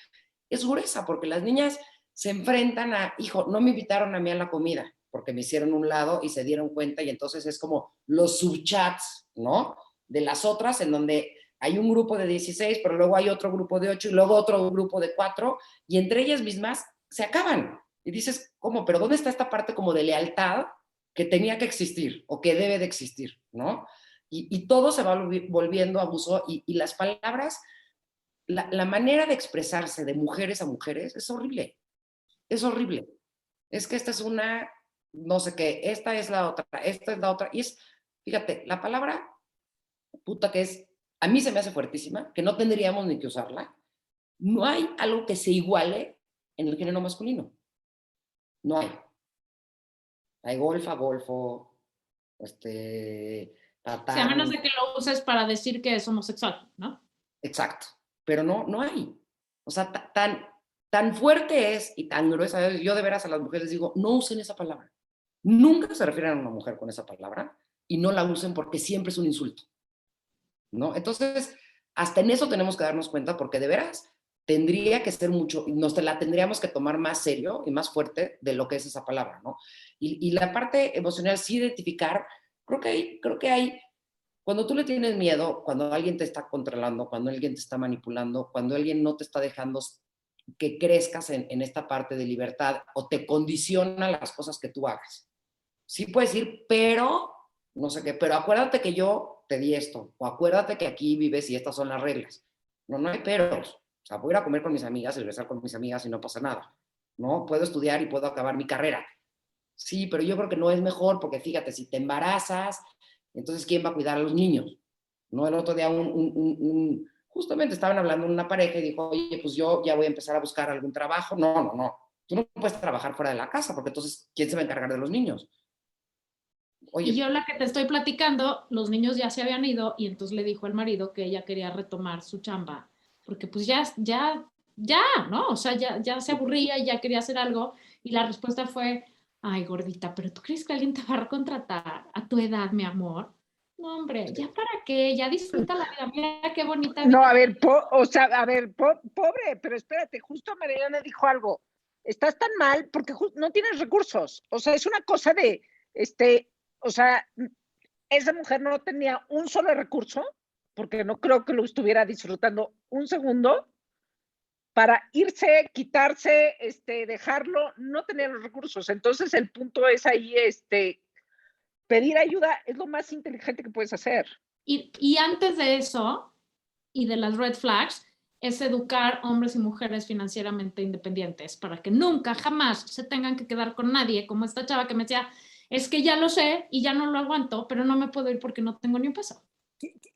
es gruesa, porque las niñas se enfrentan a, hijo, no me invitaron a mí a la comida, porque me hicieron un lado y se dieron cuenta, y entonces es como los subchats, ¿no? De las otras, en donde hay un grupo de 16, pero luego hay otro grupo de 8 y luego otro grupo de 4, y entre ellas mismas se acaban. Y dices, ¿cómo? ¿Pero dónde está esta parte como de lealtad que tenía que existir o que debe de existir, ¿no? Y todo se va volviendo abuso, y las palabras la manera de expresarse de mujeres a mujeres es horrible. Es horrible. Es que esta es una, no sé qué, esta es la otra, esta es la otra. Y es, fíjate, la palabra puta que es, a mí se me hace fuertísima, que no tendríamos ni que usarla. No hay algo que se iguale en el género masculino. No hay. Hay golfa, golfo, patán. Sí, a menos de que lo uses para decir que es homosexual, ¿no? Exacto. Pero no hay. O sea, tan fuerte es y tan gruesa. Yo de veras a las mujeres les digo, no usen esa palabra. Nunca se refieren a una mujer con esa palabra y no la usen porque siempre es un insulto, ¿no? Entonces, hasta en eso tenemos que darnos cuenta porque de veras tendría que ser mucho, nos la tendríamos que tomar más serio y más fuerte de lo que es esa palabra, ¿no? Y la parte emocional, sí identificar, creo que hay, cuando tú le tienes miedo, cuando alguien te está controlando, cuando alguien te está manipulando, cuando alguien no te está dejando que crezcas en esta parte de libertad o te condiciona las cosas que tú hagas. Sí puedes decir, pero, no sé qué, pero acuérdate que yo te di esto, o acuérdate que aquí vives y estas son las reglas. No hay peros. O sea, voy a ir a comer con mis amigas y regresar con mis amigas y no pasa nada. ¿No? Puedo estudiar y puedo acabar mi carrera. Sí, pero yo creo que no es mejor porque fíjate, si te embarazas, entonces ¿quién va a cuidar a los niños? ¿No? El otro día justamente estaban hablando en una pareja y dijo, oye, pues yo ya voy a empezar a buscar algún trabajo. No. Tú no puedes trabajar fuera de la casa porque entonces ¿quién se va a encargar de los niños? Oye, y yo la que te estoy platicando, los niños ya se habían ido y entonces le dijo al marido que ella quería retomar su chamba, porque pues ya, ¿no? O sea, ya se aburría y ya quería hacer algo y la respuesta fue, ay, gordita, pero ¿tú crees que alguien te va a contratar a tu edad, mi amor? No, hombre, ¿ya para qué? Ya disfruta la vida, mira qué bonita vida. No, a ver, pobre, pero espérate, justo Mariana dijo algo. Estás tan mal porque no tienes recursos. O sea, es una cosa de, o sea, esa mujer no tenía un solo recurso, porque no creo que lo estuviera disfrutando un segundo, para irse, quitarse, dejarlo, no tenía los recursos. Entonces el punto es ahí, pedir ayuda es lo más inteligente que puedes hacer. Y antes de eso, y de las red flags, es educar hombres y mujeres financieramente independientes para que nunca, jamás se tengan que quedar con nadie, como esta chava que me decía, es que ya lo sé y ya no lo aguanto, pero no me puedo ir porque no tengo ni un peso.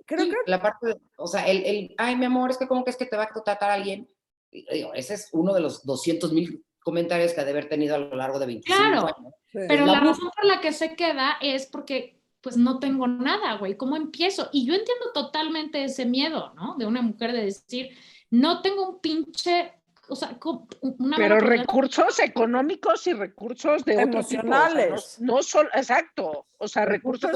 Creo que la parte, o sea, ay, mi amor, es que ¿cómo que es que te va a contratar alguien? Digo, ese es uno de los 200,000 comentarios que ha de haber tenido a lo largo de 25 claro, años. sí. Pero la razón por la que se queda es porque pues no tengo nada, güey, ¿cómo empiezo? Y yo entiendo totalmente ese miedo, ¿no? De una mujer de decir, no tengo un pinche, o sea, una pero recursos económicos y recursos de emocionales. Otro tipo, o sea, no solo, exacto, o sea, recursos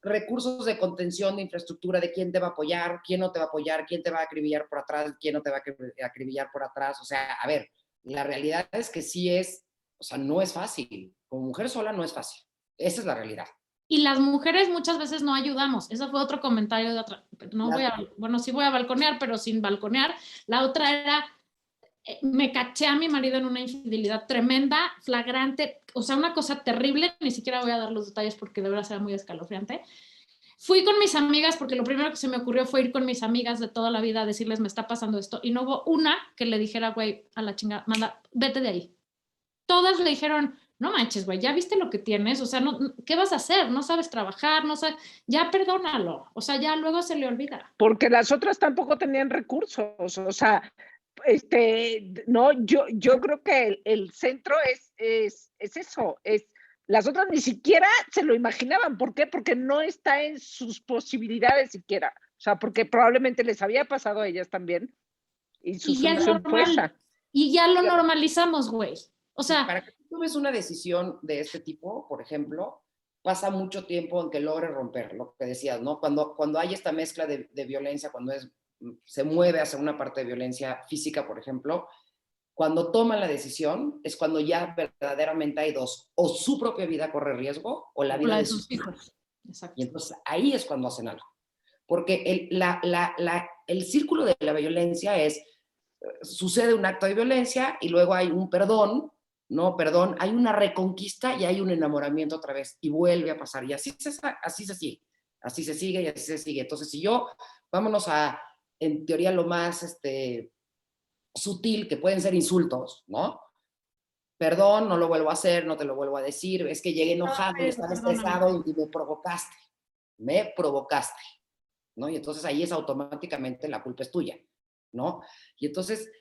recursos de contención, de infraestructura, de quién te va a apoyar, quién no te va a apoyar, quién te va a acribillar por atrás, quién no te va a acribillar por atrás. O sea, a ver, la realidad es que sí es, o sea, no es fácil. Como mujer sola no es fácil. Esa es la realidad. Y las mujeres muchas veces no ayudamos. Ese fue otro comentario de otra. No voy a, bueno, sí voy a balconear, pero sin balconear. La otra era, me caché a mi marido en una infidelidad tremenda, flagrante, o sea, una cosa terrible. Ni siquiera voy a dar los detalles porque de verdad será muy escalofriante. Fui con mis amigas porque lo primero que se me ocurrió fue ir con mis amigas de toda la vida a decirles me está pasando esto y no hubo una que le dijera, güey, a la chingada, manda, vete de ahí. Todas le dijeron, no manches, güey, ya viste lo que tienes, o sea, no, ¿qué vas a hacer? No sabes trabajar, no sabes, ya perdónalo, o sea, ya luego se le olvida. Porque las otras tampoco tenían recursos, o sea, no, yo creo que el centro es eso, las otras ni siquiera se lo imaginaban. ¿Por qué? Porque no está en sus posibilidades siquiera. O sea, porque probablemente les había pasado a ellas también. Y su solución fue esa. Y ya lo normalizamos, güey. O sea, para que tú tomes una decisión de este tipo, por ejemplo, pasa mucho tiempo en que logres romper, lo que decías, ¿no? Cuando hay esta mezcla de violencia, cuando se mueve hacia una parte de violencia física, por ejemplo, cuando toman la decisión es cuando ya verdaderamente hay dos, o su propia vida corre riesgo o la vida de sus hijos. Exacto. Y entonces ahí es cuando hacen algo. Porque el círculo de la violencia es, sucede un acto de violencia y luego hay un perdón, ¿no? Perdón, hay una reconquista y hay un enamoramiento otra vez y vuelve a pasar. Y así se sigue, así se sigue y así se sigue. Entonces, si yo, vámonos a en teoría lo más sutil, que pueden ser insultos, ¿no? Perdón, no lo vuelvo a hacer, no te lo vuelvo a decir, es que llegué enojado y estaba estresado y me provocaste, ¿no? Y entonces ahí es automáticamente la culpa es tuya, ¿no? Y entonces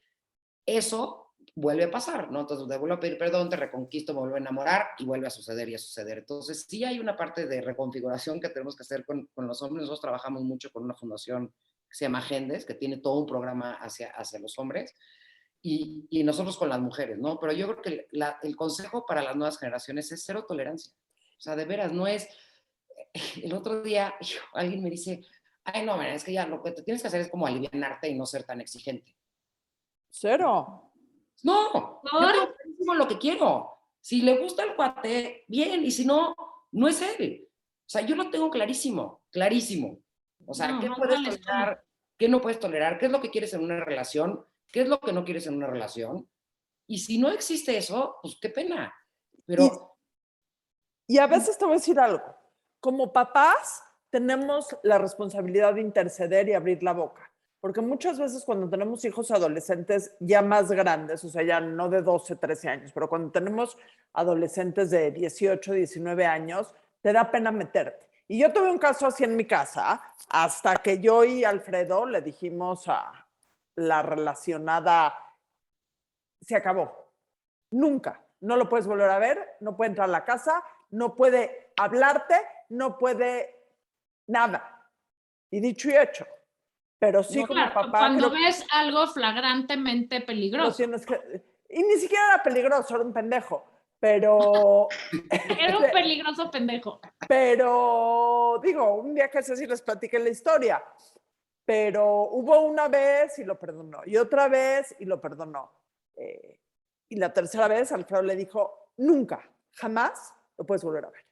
eso vuelve a pasar, ¿no? Entonces te vuelvo a pedir perdón, te reconquisto, me vuelvo a enamorar y vuelve a suceder y a suceder. Entonces sí hay una parte de reconfiguración que tenemos que hacer con los hombres. Nosotros trabajamos mucho con una fundación que se llama Gendes, que tiene todo un programa hacia los hombres y nosotros con las mujeres, ¿no? Pero yo creo que el consejo para las nuevas generaciones es cero tolerancia. O sea, de veras, no es... El otro día alguien me dice, ay, no, es que ya lo que te tienes que hacer es como alivianarte y no ser tan exigente. Cero. No, yo tengo clarísimo lo que quiero. Si le gusta el cuate, bien, y si no, no es él. O sea, yo lo tengo clarísimo, clarísimo. O sea, ¿qué puedes tolerar? ¿Qué no puedes tolerar? ¿Qué es lo que quieres en una relación? ¿Qué es lo que no quieres en una relación? Y si no existe eso, pues qué pena. Pero... Y a veces te voy a decir algo. Como papás, tenemos la responsabilidad de interceder y abrir la boca. Porque muchas veces cuando tenemos hijos adolescentes ya más grandes, o sea, ya no de 12, 13 años, pero cuando tenemos adolescentes de 18, 19 años, te da pena meterte. Y yo tuve un caso así en mi casa, hasta que yo y Alfredo le dijimos a la relacionada, se acabó. Nunca. No lo puedes volver a ver, no puede entrar a la casa, no puede hablarte, no puede nada. Y dicho y hecho. Pero sí, no, como claro, papá... cuando ves algo flagrantemente peligroso. Tienes que... Y ni siquiera era peligroso, era un pendejo. Pero... Era un peligroso pendejo. Pero, digo, un día que sé si les platiqué la historia. Pero hubo una vez y lo perdonó. Y otra vez y lo perdonó. Y la tercera vez Alfredo le dijo, nunca, jamás lo puedes volver a ver.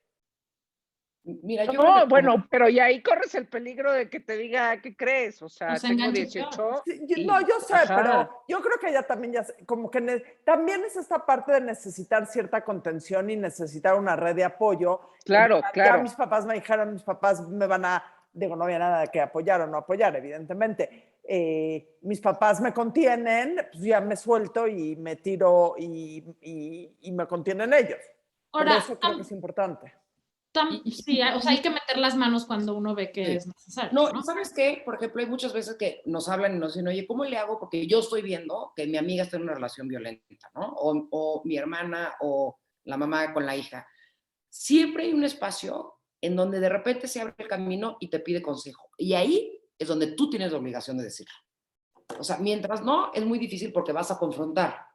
Mira, yo no, bueno, pero y ahí corres el peligro de que te diga, ¿qué crees? O sea, tengo 18. Sí, no, yo sé, pero yo creo que ella también ya, como que también es esta parte de necesitar cierta contención y necesitar una red de apoyo. Claro, claro. Ya mis papás me dijeron, mis papás me van a, digo, no había nada que apoyar o no apoyar, evidentemente. Mis papás me contienen, pues ya me suelto y me tiro y me contienen ellos. Ahora, por eso creo que es importante. Sí, o sea, hay que meter las manos cuando uno ve que es necesario. No, ¿sabes qué? Por ejemplo, hay muchas veces que nos hablan y nos dicen, oye, ¿cómo le hago? Porque yo estoy viendo que mi amiga está en una relación violenta, ¿no? O mi hermana o la mamá con la hija. Siempre hay un espacio en donde de repente se abre el camino y te pide consejo. Y ahí es donde tú tienes la obligación de decirlo. O sea, mientras no, es muy difícil porque vas a confrontar,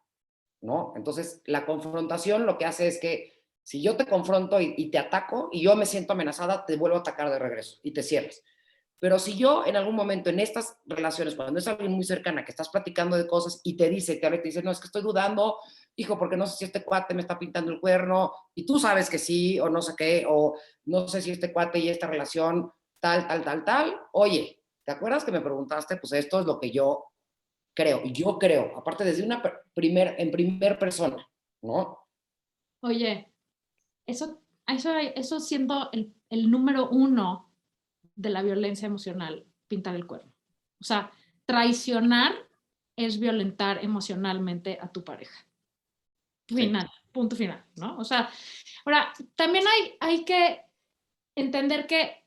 ¿no? Entonces, la confrontación lo que hace es que si yo te confronto y te ataco y yo me siento amenazada, te vuelvo a atacar de regreso y te cierras. Pero si yo en algún momento en estas relaciones, cuando es alguien muy cercana que estás platicando de cosas y te dice, te dice, no, es que estoy dudando, hijo, porque no sé si este cuate me está pintando el cuerno y tú sabes que sí o no sé qué, o no sé si este cuate y esta relación tal, oye, ¿te acuerdas que me preguntaste? Pues esto es lo que yo creo, y yo creo, aparte desde en primer persona, ¿no? Oye, eso siendo el número 1 de la violencia emocional, pintar el cuerno. O sea, traicionar es violentar emocionalmente a tu pareja. Final, sí. Punto final, ¿no? O sea, ahora, también hay que entender que,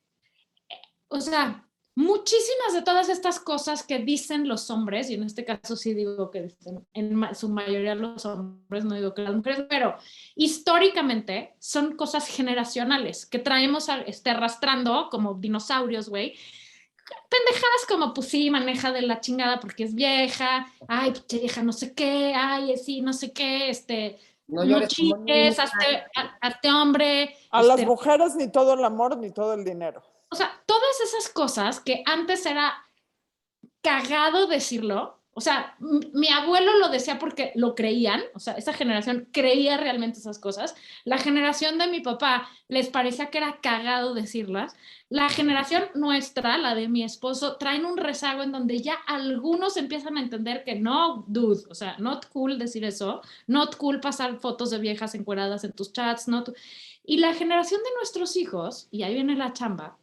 o sea, muchísimas de todas estas cosas que dicen los hombres, y en este caso sí digo que dicen en su mayoría los hombres, no digo que las mujeres, pero históricamente son cosas generacionales que traemos arrastrando como dinosaurios, güey. Pendejadas como, pues sí, maneja de la chingada porque es vieja, ay, pinche vieja no sé qué, ay, sí, no sé qué, no chiques, hazte hombre. A las mujeres ni todo el amor ni todo el dinero. O sea, todas esas cosas que antes era cagado decirlo, o sea, mi abuelo lo decía porque lo creían, o sea, esa generación creía realmente esas cosas, la generación de mi papá les parecía que era cagado decirlas, la generación nuestra, la de mi esposo, traen un rezago en donde ya algunos empiezan a entender que no, dude, o sea, not cool decir eso, not cool pasar fotos de viejas encueradas en tus chats, y la generación de nuestros hijos, y ahí viene la chamba,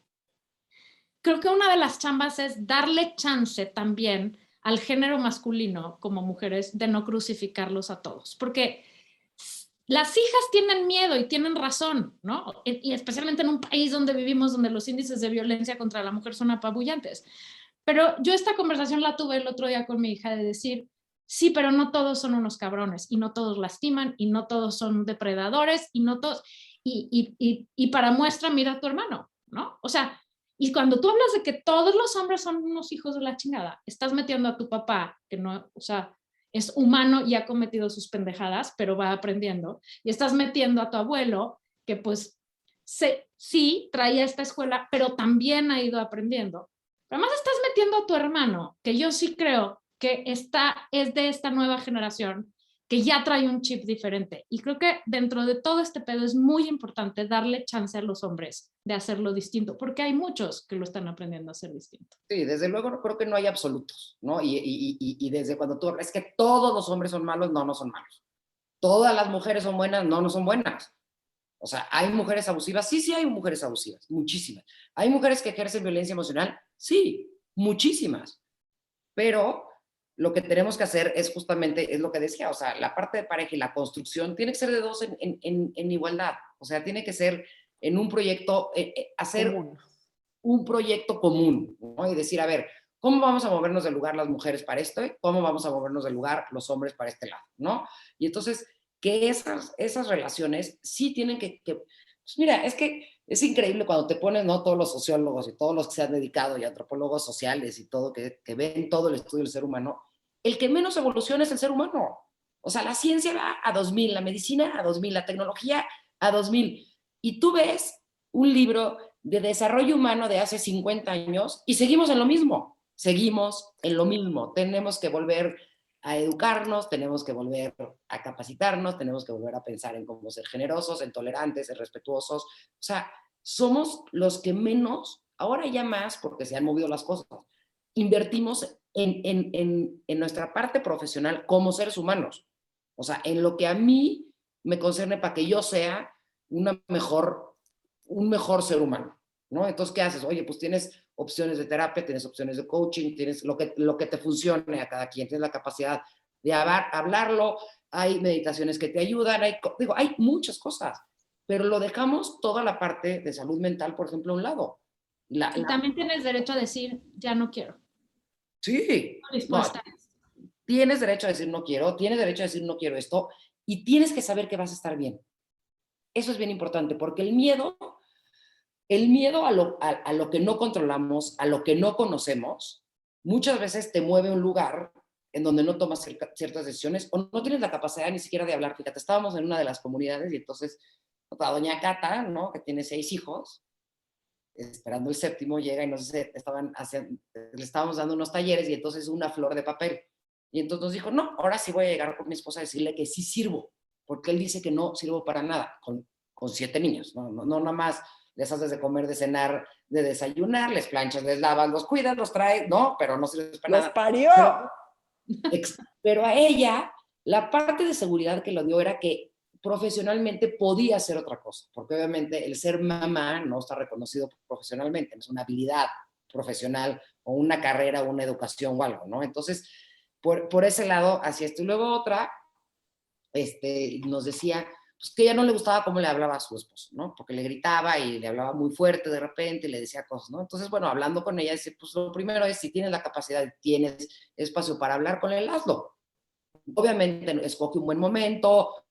creo que una de las chambas es darle chance también al género masculino como mujeres de no crucificarlos a todos, porque las hijas tienen miedo y tienen razón, ¿no? Y especialmente en un país donde vivimos, donde los índices de violencia contra la mujer son apabullantes. Pero yo esta conversación la tuve el otro día con mi hija de decir, sí, pero no todos son unos cabrones y no todos lastiman y no todos son depredadores y no todos, y para muestra mira a tu hermano, ¿no? O sea, y cuando tú hablas de que todos los hombres son unos hijos de la chingada, estás metiendo a tu papá, que no, o sea, es humano y ha cometido sus pendejadas, pero va aprendiendo, y estás metiendo a tu abuelo, que pues sí traía esta escuela, pero también ha ido aprendiendo. Pero además estás metiendo a tu hermano, que yo sí creo que es de esta nueva generación, que ya trae un chip diferente. Y creo que dentro de todo este pedo es muy importante darle chance a los hombres de hacerlo distinto, porque hay muchos que lo están aprendiendo a hacer distinto. Sí, desde luego creo que no hay absolutos, ¿no? Y desde cuando tú hablas, es que todos los hombres son malos, no son malos. Todas las mujeres son buenas, no son buenas. O sea, ¿hay mujeres abusivas? Sí hay mujeres abusivas, muchísimas. ¿Hay mujeres que ejercen violencia emocional? Sí, muchísimas. Pero lo que tenemos que hacer es justamente, es lo que decía, o sea, la parte de pareja y la construcción tiene que ser de dos en igualdad. O sea, tiene que ser en un proyecto, hacer un proyecto común, ¿no? Y decir, a ver, ¿cómo vamos a movernos del lugar las mujeres para esto? ¿Cómo vamos a movernos del lugar los hombres para este lado? ¿No? Y entonces, que esas relaciones sí tienen que pues mira, es que es increíble cuando te pones, ¿no? Todos los sociólogos y todos los que se han dedicado y antropólogos sociales y todo, que ven todo el estudio del ser humano, el que menos evoluciona es el ser humano. O sea, la ciencia va a 2000, la medicina a 2000, la tecnología a 2000. Y tú ves un libro de desarrollo humano de hace 50 años y seguimos en lo mismo. Seguimos en lo mismo. Tenemos que volver a educarnos, tenemos que volver a capacitarnos, tenemos que volver a pensar en cómo ser generosos, en tolerantes, en respetuosos. O sea, somos los que menos, ahora ya más, porque se han movido las cosas, invertimos en nuestra parte profesional como seres humanos. O sea, en lo que a mí me concierne para que yo sea un mejor ser humano, ¿no? Entonces, ¿qué haces? Oye, pues tienes opciones de terapia, tienes opciones de coaching, tienes lo que te funcione a cada quien, tienes la capacidad de hablarlo, hay meditaciones que te ayudan, hay muchas cosas, pero lo dejamos toda la parte de salud mental, por ejemplo, a un lado. Y también tienes derecho a decir, ya no quiero. Sí, no, tienes derecho a decir no quiero, tienes derecho a decir no quiero esto, y tienes que saber que vas a estar bien. Eso es bien importante, porque el miedo a lo que no controlamos, a lo que no conocemos, muchas veces te mueve a un lugar en donde no tomas ciertas decisiones o no tienes la capacidad ni siquiera de hablar. Fíjate, estábamos en una de las comunidades y entonces la doña Cata, ¿no? Que tiene 6 hijos, esperando el 7º, llega y nos dice, le estábamos dando unos talleres y entonces una flor de papel. Y entonces nos dijo, no, ahora sí voy a llegar con mi esposa a decirle que sí sirvo, porque él dice que no sirvo para nada, con 7 niños, no nada más les haces de comer, de cenar, de desayunar, les planchas, les lavas, los cuidas, los traes, no, pero no sirves para nada. ¡Los parió! Pero a ella, la parte de seguridad que le dio era que profesionalmente podía hacer otra cosa, porque obviamente el ser mamá no está reconocido profesionalmente, no es una habilidad profesional o una carrera o una educación o algo, ¿no? Entonces, por ese lado, hacía esto. Y luego otra, nos decía pues, que ella no le gustaba cómo le hablaba a su esposo, ¿no? Porque le gritaba y le hablaba muy fuerte de repente y le decía cosas, ¿no? Entonces, bueno, hablando con ella, dice, pues lo primero es, si tienes la capacidad, tienes espacio para hablar con él, hazlo. Obviamente, escoge un buen momento,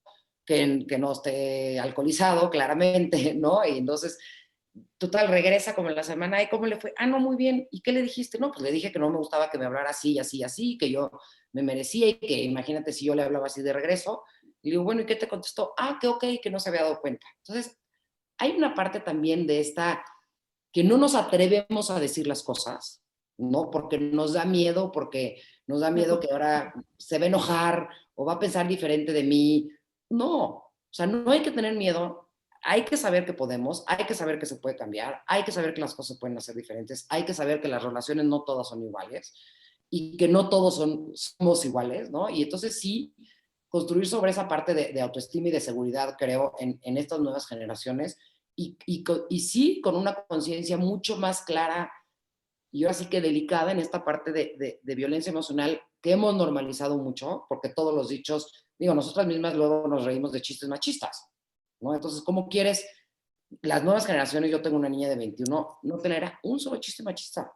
que no esté alcoholizado, claramente, ¿no? Y entonces, total, regresa como en la semana, ¿y cómo le fue? Ah, no, muy bien. ¿Y qué le dijiste? No, pues le dije que no me gustaba que me hablara así, así, así, que yo me merecía y que imagínate si yo le hablaba así de regreso. Y le digo, bueno, ¿y qué te contestó? Ah, que ok, que no se había dado cuenta. Entonces, hay una parte también de esta, que no nos atrevemos a decir las cosas, ¿no? Porque nos da miedo que ahora se va a enojar o va a pensar diferente de mí. No, o sea, no hay que tener miedo, hay que saber que podemos, hay que saber que se puede cambiar, hay que saber que las cosas pueden ser diferentes, hay que saber que las relaciones no todas son iguales y que no todos somos iguales, ¿no? Y entonces sí, construir sobre esa parte de autoestima y de seguridad, creo, en estas nuevas generaciones y sí con una conciencia mucho más clara y ahora sí que delicada en esta parte de violencia emocional que hemos normalizado mucho, porque todos los dichos, digo, nosotras mismas luego nos reímos de chistes machistas, ¿no? Entonces, ¿cómo quieres las nuevas generaciones? Yo tengo una niña de 21, no tener un solo chiste machista.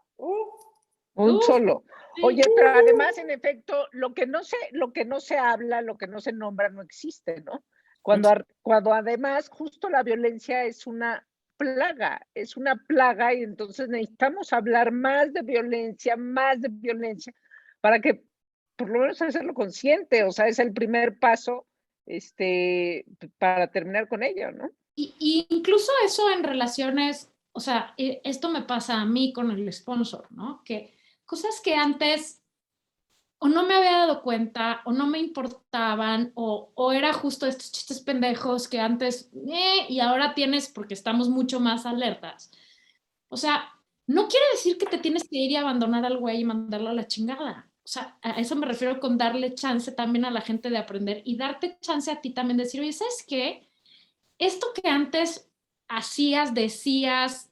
Un solo. Sí. Oye, pero además, en efecto, lo que no se habla, lo que no se nombra, no existe, ¿no? Cuando además justo la violencia es una plaga y entonces necesitamos hablar más de violencia, para que por lo menos hacerlo consciente, o sea, es el primer paso para terminar con ello, ¿no? Y incluso eso en relaciones, o sea, esto me pasa a mí con el sponsor, ¿no? Que cosas que antes o no me había dado cuenta, o no me importaban, o era justo estos chistes pendejos que antes, y ahora tienes, porque estamos mucho más alertas. O sea, no quiere decir que te tienes que ir y abandonar al güey y mandarlo a la chingada. O sea, a eso me refiero con darle chance también a la gente de aprender y darte chance a ti también de decir, oye, ¿sabes qué? Esto que antes hacías, decías,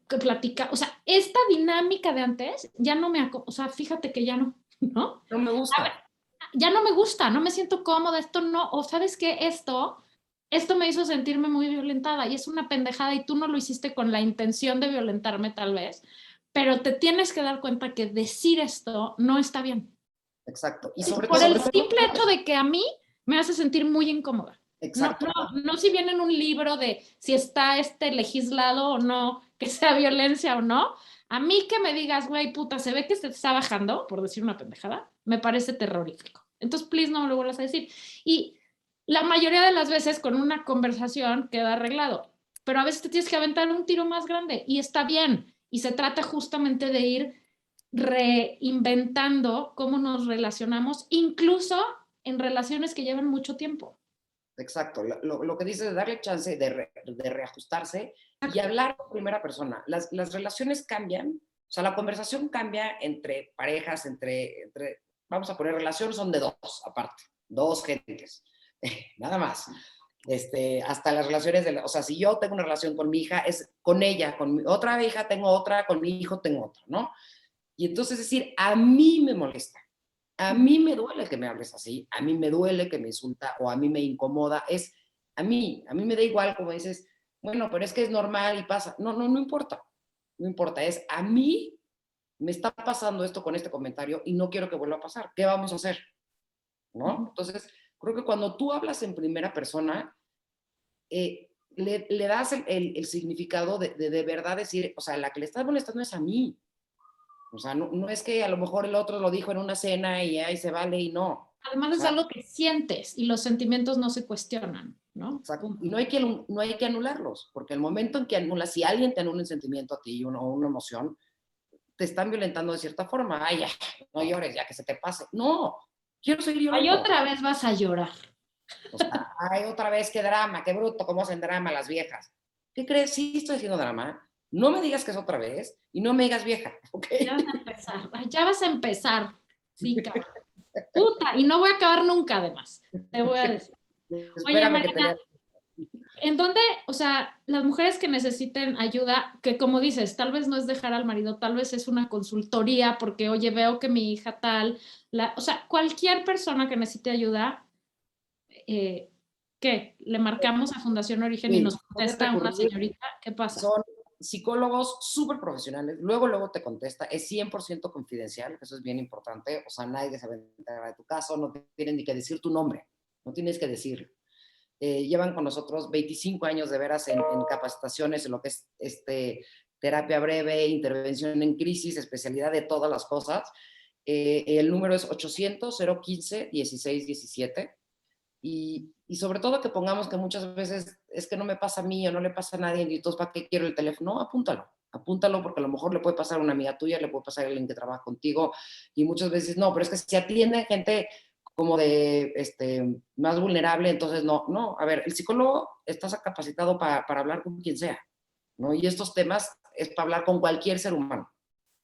que platica, o sea, esta dinámica de antes ya no o sea, fíjate que ya no, ¿no? No me gusta. Ya no me gusta, no me siento cómoda, esto no, o sabes qué, esto me hizo sentirme muy violentada y es una pendejada y tú no lo hiciste con la intención de violentarme tal vez, pero te tienes que dar cuenta que decir esto no está bien. Exacto. Y por el simple hecho de que a mí me hace sentir muy incómoda. Exacto. No si viene en un libro de si está legislado o no, que sea violencia o no. A mí que me digas, güey, puta, se ve que se está bajando, por decir una pendejada, me parece terrorífico. Entonces, please, no me lo vuelvas a decir. Y la mayoría de las veces con una conversación queda arreglado, pero a veces te tienes que aventar un tiro más grande y está bien. Y se trata justamente de ir reinventando cómo nos relacionamos, incluso en relaciones que llevan mucho tiempo. Exacto, lo que dices de darle chance de reajustarse y hablar en primera persona. Las relaciones cambian, o sea, la conversación cambia entre parejas, vamos a poner relaciones, son de dos, aparte, dos gentes, nada más. Hasta las relaciones, o sea, si yo tengo una relación con mi hija, es con ella, con mi otra hija tengo otra, con mi hijo tengo otra, ¿no? Y entonces decir, a mí me molesta. A mí me duele que me hables así, a mí me duele que me insulta o a mí me incomoda, a mí me da igual como dices, bueno, pero es que es normal y pasa. No importa, no importa, es a mí me está pasando esto con este comentario y no quiero que vuelva a pasar, ¿qué vamos a hacer? ¿No? Entonces, creo que cuando tú hablas en primera persona, le das el significado de verdad decir, o sea, la que le estás molestando es a mí. O sea, no es que a lo mejor el otro lo dijo en una cena y ahí se vale y no. Además es algo que sientes y los sentimientos no se cuestionan, ¿no? Exacto. Y no hay que anularlos, porque el momento en que anulas, si alguien te anula un sentimiento a ti o una emoción, te están violentando de cierta forma. Ay, ya, no llores, ya que se te pase. No, quiero seguir llorando. Ay, otra vez vas a llorar. O sea, ay, otra vez, qué drama, qué bruto, cómo hacen drama las viejas. ¿Qué crees? Sí estoy haciendo drama. No me digas que es otra vez y no me digas vieja, ¿ok? Ya vas a empezar. Sí, cabrón. Puta, y no voy a acabar nunca, además. Te voy a decir. Oye, Mariana, ¿en dónde, o sea, las mujeres que necesiten ayuda, que como dices, tal vez no es dejar al marido, tal vez es una consultoría, porque, oye, veo que mi hija tal, o sea, cualquier persona que necesite ayuda, ¿qué? Le marcamos a Fundación Origen y nos contesta una señorita, ¿qué pasa? Son psicólogos súper profesionales, luego te contesta, es 100% confidencial, eso es bien importante, o sea, nadie se va a enterar de tu caso, no tienen ni que decir tu nombre, no tienes que decirlo. Llevan con nosotros 25 años de veras en capacitaciones, en lo que es terapia breve, intervención en crisis, especialidad de todas las cosas. El número es 800-015-1617. Y sobre todo que pongamos que muchas veces es que no me pasa a mí o no le pasa a nadie, y entonces ¿para qué quiero el teléfono? No, apúntalo porque a lo mejor le puede pasar a una amiga tuya, le puede pasar a alguien que trabaja contigo, y muchas veces no, pero es que si atiende gente como de más vulnerable, entonces no, a ver, el psicólogo está capacitado para hablar con quien sea, ¿no? Y estos temas es para hablar con cualquier ser humano.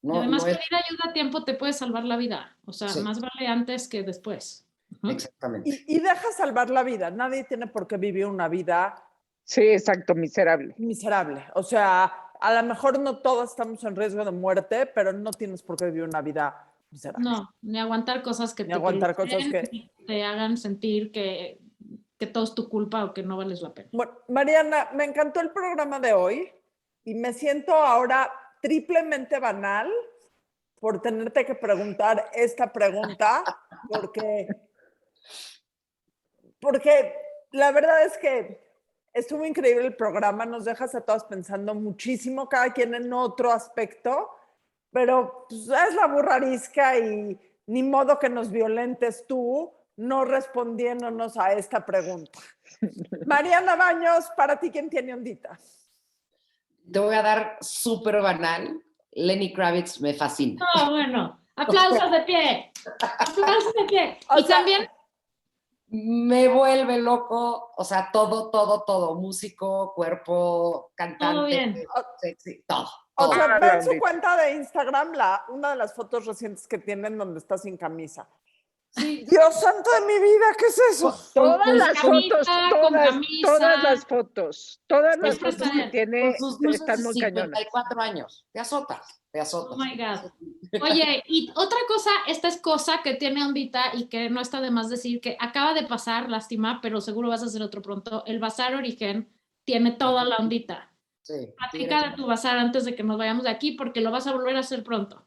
No, y además pedir ayuda a tiempo te puede salvar la vida, o sea, sí. Más vale antes que después. Exactamente. Y deja salvar la vida. Nadie tiene por qué vivir una vida. Sí, exacto, miserable. Miserable. O sea, a lo mejor no todos estamos en riesgo de muerte, pero no tienes por qué vivir una vida miserable. No, ni aguantar cosas que Ni aguantar cosas que... te hagan sentir que todo es tu culpa o que no vales la pena. Bueno, Mariana, me encantó el programa de hoy y me siento ahora triplemente banal por tenerte que preguntar esta pregunta, porque la verdad es que estuvo increíble el programa, nos dejas a todos pensando muchísimo, cada quien en otro aspecto, pero pues, es la burrarisca y ni modo que nos violentes tú no respondiéndonos a esta pregunta. Mariana Baños, para ti, ¿quién tiene ondita? Te voy a dar súper banal. Lenny Kravitz me fascina. No, bueno, aplausos de pie. Aplausos de pie. Y también me vuelve loco, o sea, todo, músico, cuerpo, cantante, todo bien. sexy, todo. O sea, ven su cuenta de Instagram, una de las fotos recientes que tienen donde está sin camisa. Sí. Dios santo de mi vida, ¿qué es eso? Todas las camisa, fotos, con camisa. todas las fotos Siempre que está tiene Con sus blusas están de muy cañonas. 54 años. Te azotas. Oh my God. Oye, y otra cosa, esta es cosa que tiene ondita y que no está de más decir que acaba de pasar, lástima, pero seguro vas a hacer otro pronto. El Bazar Origen tiene toda la ondita. Sí. Platica de tu bazar antes de que nos vayamos de aquí porque lo vas a volver a hacer pronto.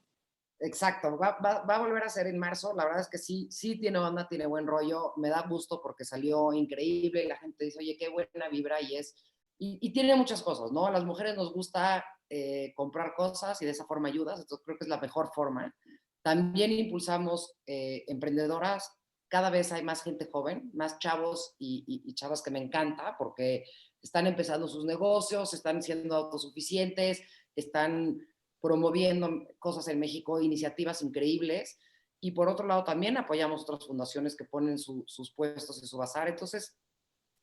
Exacto, va a volver a ser en marzo. La verdad es que sí tiene onda, tiene buen rollo. Me da gusto porque salió increíble y la gente dice, oye, qué buena vibra y tiene muchas cosas, ¿no? A las mujeres nos gusta comprar cosas y de esa forma ayudas, entonces creo que es la mejor forma. También impulsamos emprendedoras. Cada vez hay más gente joven, más chavos y chavas que me encanta porque están empezando sus negocios, están siendo autosuficientes, están promoviendo cosas en México, iniciativas increíbles. Y por otro lado también apoyamos otras fundaciones que ponen sus puestos en su bazar. Entonces,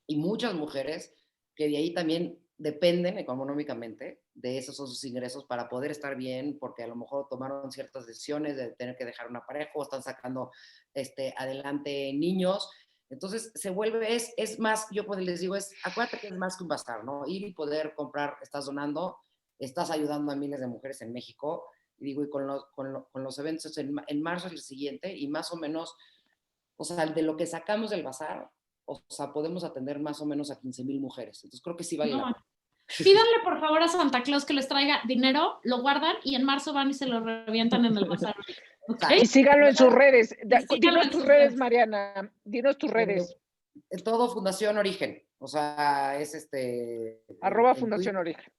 y muchas mujeres que de ahí también dependen económicamente de esos son sus ingresos para poder estar bien, porque a lo mejor tomaron ciertas decisiones de tener que dejar una pareja o están sacando adelante niños. Entonces se vuelve, es más, yo pues les digo, acuérdate que es más que un bazar, ¿no? Ir y poder comprar, estás donando, estás ayudando a miles de mujeres en México, y digo, y con los eventos en marzo es el siguiente, y más o menos, o sea, de lo que sacamos del bazar, o sea, podemos atender más o menos a 15,000 mujeres. Entonces creo que sí vale la pena. Pídanle por favor a Santa Claus que les traiga dinero, lo guardan y en marzo van y se lo revientan en el bazar. ¿Okay? Y síganlo en sus redes. Dinos tus redes, Mariana. Dinos tus redes. Todo Fundación Origen. O sea, es @Fundación Origen.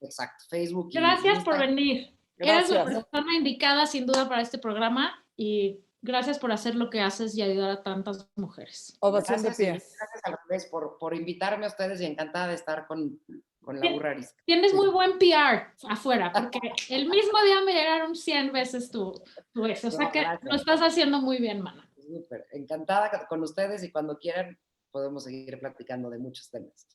Exacto. Facebook. Gracias por venir. Gracias. Eres la persona indicada sin duda para este programa y gracias por hacer lo que haces y ayudar a tantas mujeres. Ovación de pie. Gracias a ustedes por invitarme a ustedes y encantada de estar con la burrarisca. Tienes muy buen PR afuera, porque el mismo día me llegaron 100 veces tu ex. O sea que lo estás haciendo muy bien, mana. Súper. Encantada con ustedes y cuando quieran podemos seguir platicando de muchos temas.